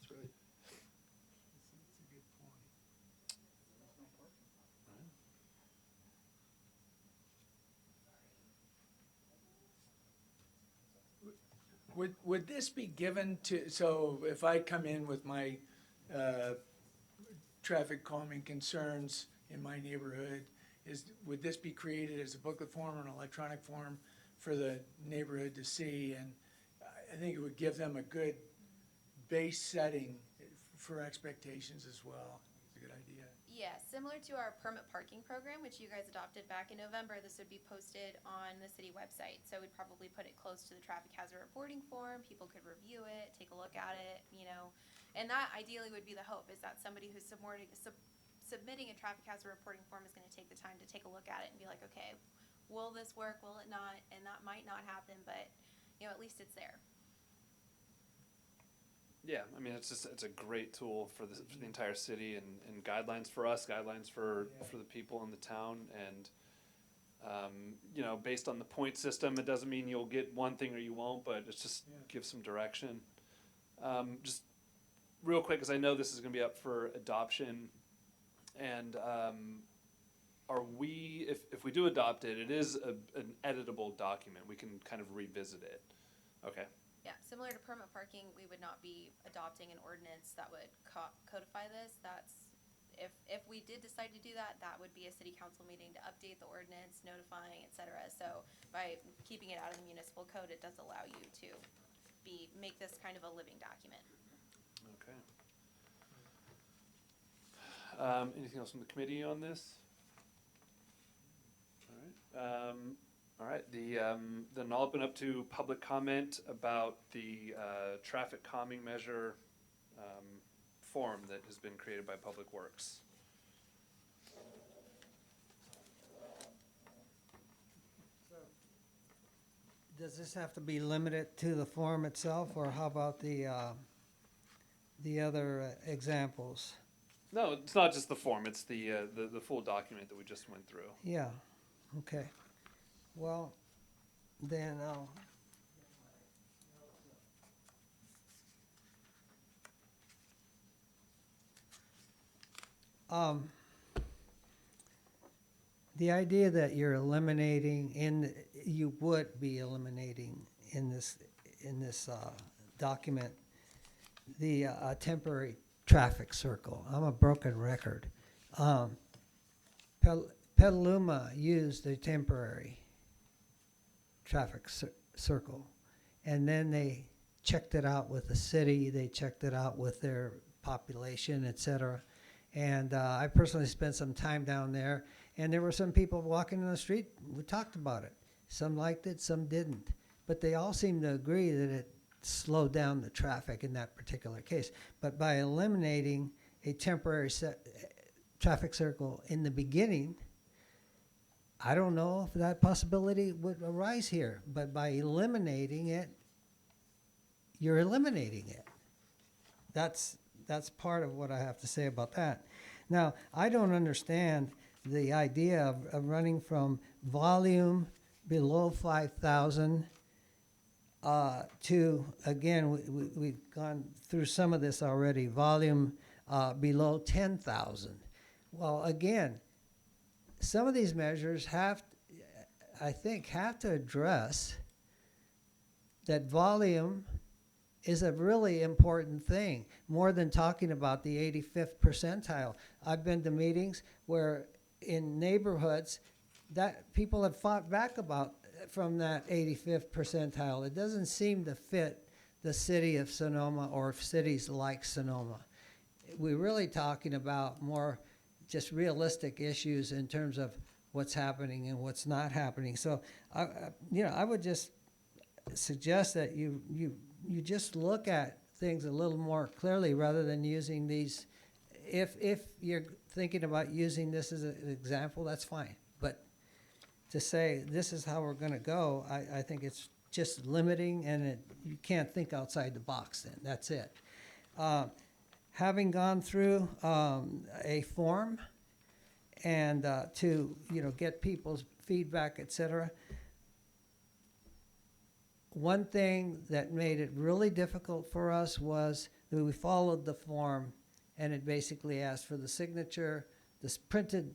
That's right. That's a good point. Would this be given to, so if I come in with my traffic calming concerns in my neighborhood, would this be created as a booklet form or an electronic form for the neighborhood to see? And I think it would give them a good base setting for expectations as well. It's a good idea. Yeah, similar to our permit parking program, which you guys adopted back in November, this would be posted on the city website. So we'd probably put it close to the traffic hazard reporting form. People could review it, take a look at it, and that ideally would be the hope, is that somebody who's submitting a traffic hazard reporting form is going to take the time to take a look at it and be like, okay, will this work, will it not? And that might not happen, but at least it's there. Yeah, I mean, it's a great tool for the entire city and guidelines for us, guidelines for the people in the town. And, based on the point system, it doesn't mean you'll get one thing or you won't, but it's just gives some direction. Just real quick, because I know this is going to be up for adoption, and are we, if we do adopt it, it is an editable document, we can kind of revisit it. Okay, Yeah, similar to permit parking, we would not be adopting an ordinance that would codify this. That's, if we did decide to do that, that would be a city council meeting to update the ordinance, notifying, et cetera. So by keeping it out of the municipal code, it does allow you to make this kind of a living document. okay. Anything else from the committee on this? All right, then I'll open up to public comment about the traffic calming measure form that has been created by Public Works. Does this have to be limited to the form itself, or how about the other examples? No, it's not just the form, it's the full document that we just went through. Yeah, okay. Well, then I'll. The idea that you're eliminating, you would be eliminating in this document, the temporary traffic circle. I'm a broken record. Petaluma used a temporary traffic circle, and then they checked it out with the city, they checked it out with their population, et cetera. And I personally spent some time down there, and there were some people walking in the street, we talked about it. Some liked it, some didn't. But they all seemed to agree that it slowed down the traffic in that particular case. But by eliminating a temporary traffic circle in the beginning, I don't know if that possibility would arise here. But by eliminating it, you're eliminating it. That's part of what I have to say about that. Now, I don't understand the idea of running from volume below 5,000 to, again, we've gone through some of this already, volume below 10,000. Well, again, some of these measures I think, have to address that volume is a really important thing, more than talking about the 85th percentile. I've been to meetings where in neighborhoods that people have fought back about from that 85th percentile. It doesn't seem to fit the city of Sonoma or cities like Sonoma. We're really talking about more just realistic issues in terms of what's happening and what's not happening. So, I would just suggest that you just look at things a little more clearly rather than using these. If you're thinking about using this as an example, that's fine. But to say this is how we're going to go, I think it's just limiting, and you can't think outside the box then. That's it. Having gone through a form and to get people's feedback, et cetera, one thing that made it really difficult for us was that we followed the form, and it basically asked for the signature, this printed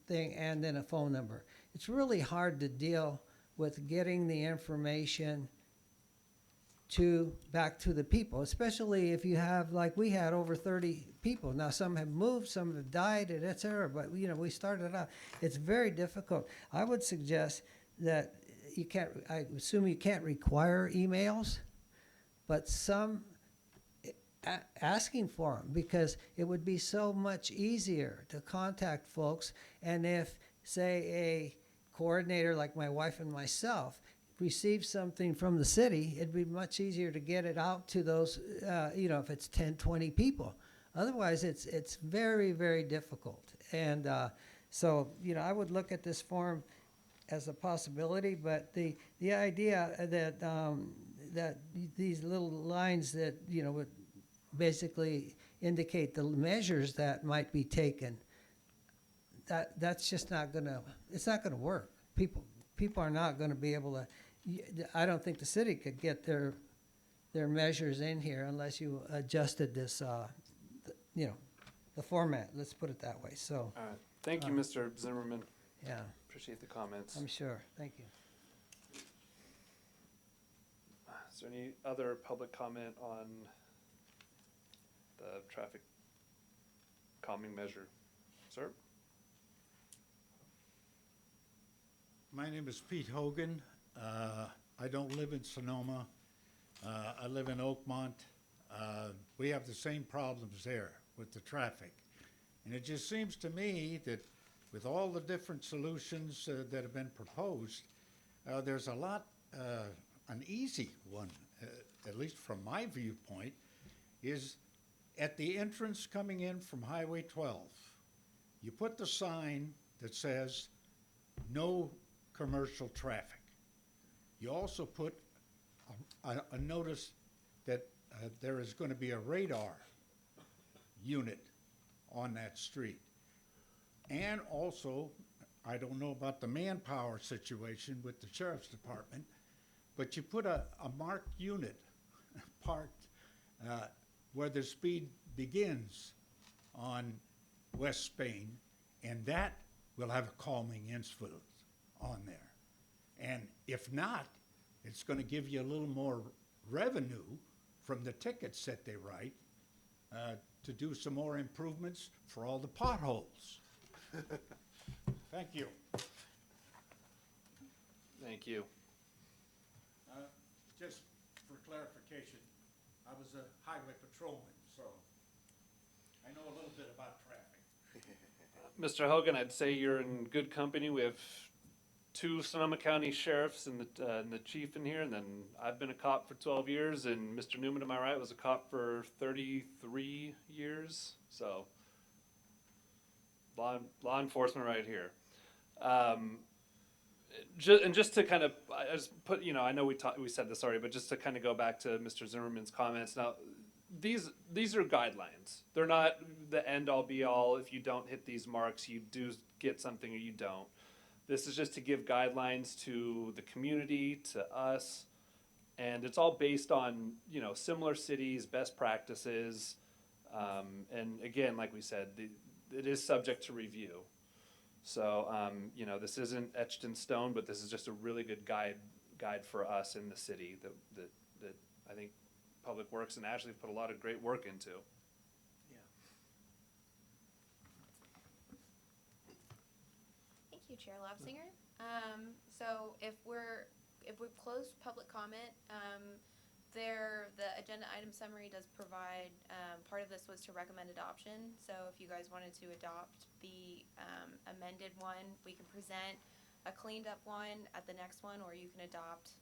thing, and then a phone number. It's really hard to deal with getting the information back to the people, especially if you have, like we had, over 30 people. Now, some have moved, some have died, et cetera, but we started out. It's very difficult. I would suggest that I assume you can't require emails, but some asking for them, because it would be so much easier to contact folks. And if, say, a coordinator like my wife and myself receives something from the city, it'd be much easier to get it out to those, if it's 10, 20 people. Otherwise, it's very, very difficult. And so, I would look at this form as a possibility, but the idea that that these little lines that would basically indicate the measures that might be taken, that's just not gonna work. People are not gonna be able to. I don't think the city could get their measures in here unless you adjusted this, the format. Let's put it that way. So. All right. Thank you, Mr. Zimmerman. Yeah, Appreciate the comments. I'm sure. Thank you. Is there any other public comment on the traffic calming measure? Sir? My name is Pete Hogan. I don't live in Sonoma. I live in Oakmont. We have the same problems there with the traffic. And it just seems to me that with all the different solutions that have been proposed, there's a lot, an easy one, at least from my viewpoint, is at the entrance coming in from Highway 12. You put the sign that says, no commercial traffic. You also put a notice that there is going to be a radar unit on that street. And also, I don't know about the manpower situation with the sheriff's department, but you put a marked unit parked where the speed begins on West Spain, and that will have a calming influence on there. And if not, it's going to give you a little more revenue from the tickets that they write to do some more improvements for all the potholes. Thank you. Thank you. Just for clarification, I was a highway patrolman, so I know a little bit about traffic. Mr. Hogan, I'd say you're in good company. We have 2 Sonoma County sheriffs and the chief in here, and then I've been a cop for 12 years, and Mr. Newman, to my right, was a cop for 33 years. So, law enforcement right here. Just to kind of, I just put, I know we said this already, but just to kind of go back to Mr. Zimmerman's comments. Now, these are guidelines. They're not the end all be all. If you don't hit these marks, you do get something or you don't. This is just to give guidelines to the community, to us, and it's all based on, similar cities, best practices, and again, like we said, it is subject to review. So, this isn't etched in stone, but this is just a really good guide for us in the city that I think Public Works and Ashley put a lot of great work into. Thank you, Chair Lapsinger. So if we've closed public comment, the agenda item summary does provide, part of this was to recommend adoption. So if you guys wanted to adopt the amended one, we can present a cleaned up one at the next one, or you can adopt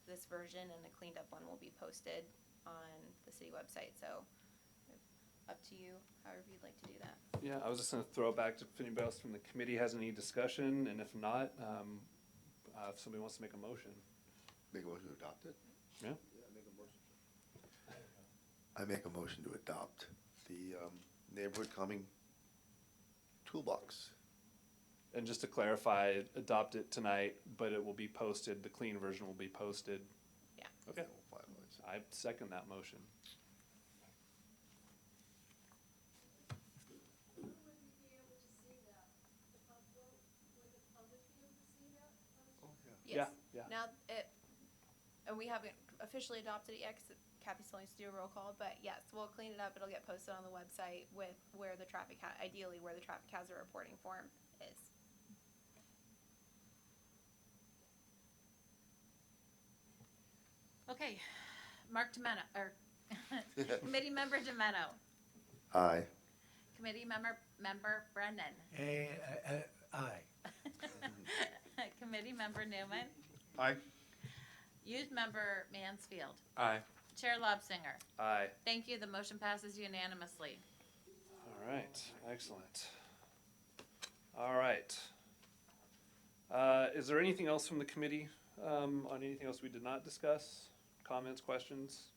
this version and the cleaned up one will be posted on the city website. So up to you, however you'd like to do that. Yeah, I was just going to throw it back to if anybody else from the committee has any discussion, and if not, if somebody wants to make a motion. Make a motion to adopt it? Yeah. I make a motion to adopt the neighborhood calming toolbox. And just to clarify, adopt it tonight, but it will be posted, the clean version will be posted. Yeah. Okay. We'll finalize it. I second that motion. Yes. Yeah. Now, and we haven't officially adopted it yet because Cathy still needs to do a roll call, but yes, we'll clean it up. It'll get posted on the website with where the traffic, ideally where the traffic hazard reporting form is. Okay, Mark Demeno, or Committee Member Demeno, Aye. Committee Member Brennan, Aye. Committee Member Newman, Aye. Youth Member Mansfield, Aye. Chair Lobsinger. Aye. Thank you, the motion passes unanimously. All right, excellent. All right. Is there anything else from the committee on anything else we did not discuss? Comments, questions?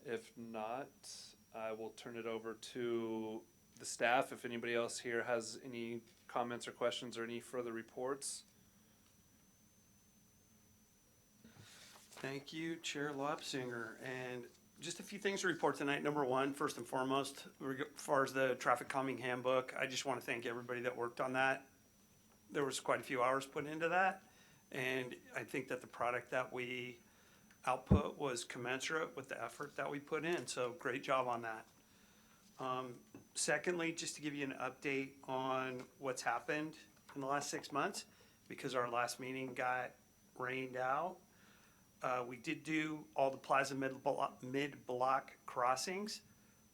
If not, I will turn it over to the staff. If anybody else here has any comments or questions or any further reports. Thank you, Chair Lobsinger. And just just a few things to report tonight. Number one, first and foremost, as far as the traffic calming handbook, I just want to thank everybody that worked on that. There was quite a few hours put into that, and I think that the product that we output was commensurate with the effort that we put in, so great job on that. Secondly, just to give you an update on what's happened in the last 6 months, because our last meeting got rained out. We did do all the plaza mid-block crossings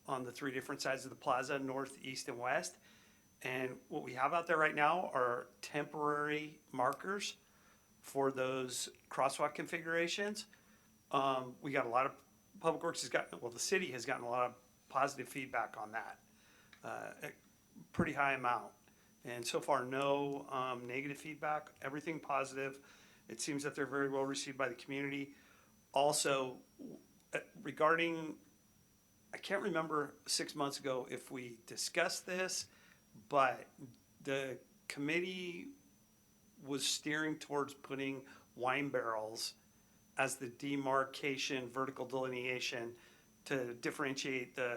on the 3 different sides of the plaza, north, east, and west. And what we have out there right now are temporary markers for those crosswalk configurations. We got a lot of, Public Works has gotten, well, the city has gotten a lot of positive feedback on that. A pretty high amount. And so far, no negative feedback, everything positive. It seems that they're very well received by the community. Also, regarding, I can't remember 6 months ago if we discussed this, but the committee was steering towards putting wine barrels as the demarcation, vertical delineation to differentiate the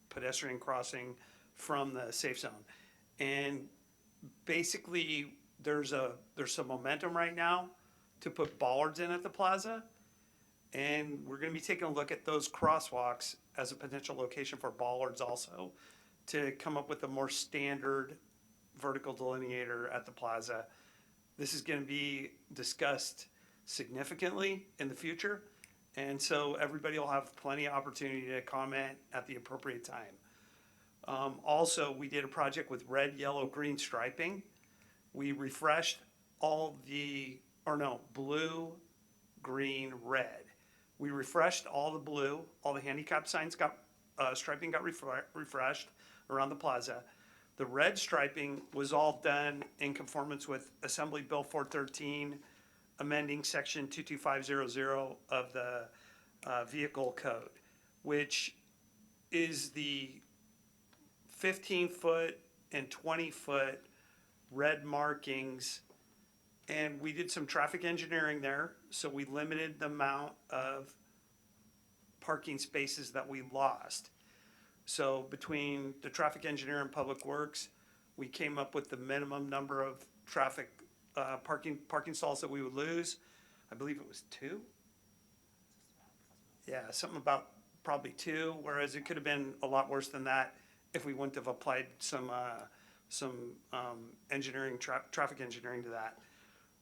pedestrian crossing from the safe zone. And basically, there's some momentum right now to put bollards in at the plaza. And we're gonna be taking a look at those crosswalks as a potential location for bollards also, to come up with a more standard vertical delineator at the plaza. This is gonna be discussed significantly in the future. And so everybody will have plenty of opportunity to comment at the appropriate time. Also, we did a project with red, yellow, green striping. We refreshed all the, or no, blue, green, red. We refreshed all the blue, all the handicap signs got, striping got refreshed around the plaza. The red striping was all done in conformance with Assembly Bill 413, amending section 22500 of the vehicle code, which is the 15-foot and 20-foot red markings. And we did some traffic engineering there, so we limited the amount of parking spaces that we lost. So between the traffic engineer and Public Works, we came up with the minimum number of traffic parking stalls that we would lose. I believe it was 2. Yeah, something about probably 2, whereas it could have been a lot worse than that if we wouldn't have applied some engineering, traffic engineering to that.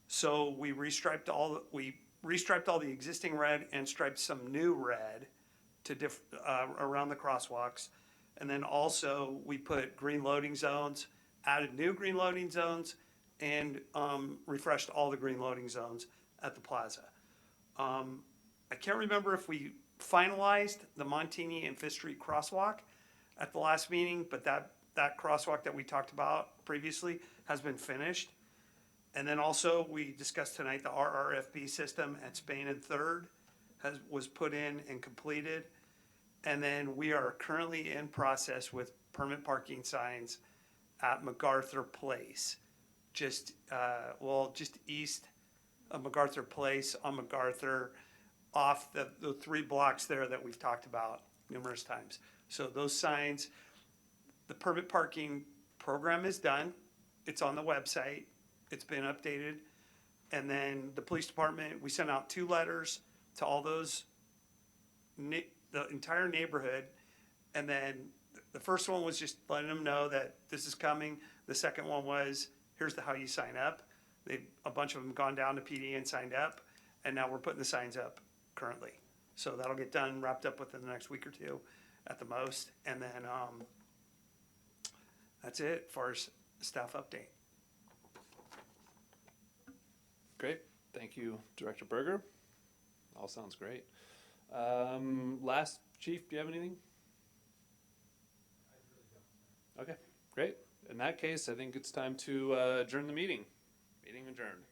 So we restriped all the existing red and striped some new red to around the crosswalks. And then also we put green loading zones, added new green loading zones, and refreshed all the green loading zones at the plaza. I can't remember if we finalized the Montini and Fifth Street crosswalk at the last meeting, but that crosswalk that we talked about previously has been finished. And then also we discussed tonight the RRFB system at Spain and Third was put in and completed. And then we are currently in process with permit parking signs at MacArthur Place, just east of MacArthur Place on MacArthur, off the 3 blocks there that we've talked about numerous times. So those signs, the permit parking program is done. It's on the website. It's been updated. And then the police department, we sent out 2 letters to all those, the entire neighborhood. And then the first one was just letting them know that this is coming. The second one was, here's how you sign up. A bunch of them gone down to PD and signed up. And now we're putting the signs up currently. So that'll get done, wrapped up within the next week or 2 at the most. And then that's it as far as staff update. Great. Thank you, Director Berger. All sounds great. Last, Chief, do you have anything? Okay, great. In that case, I think it's time to adjourn the meeting. Meeting adjourned.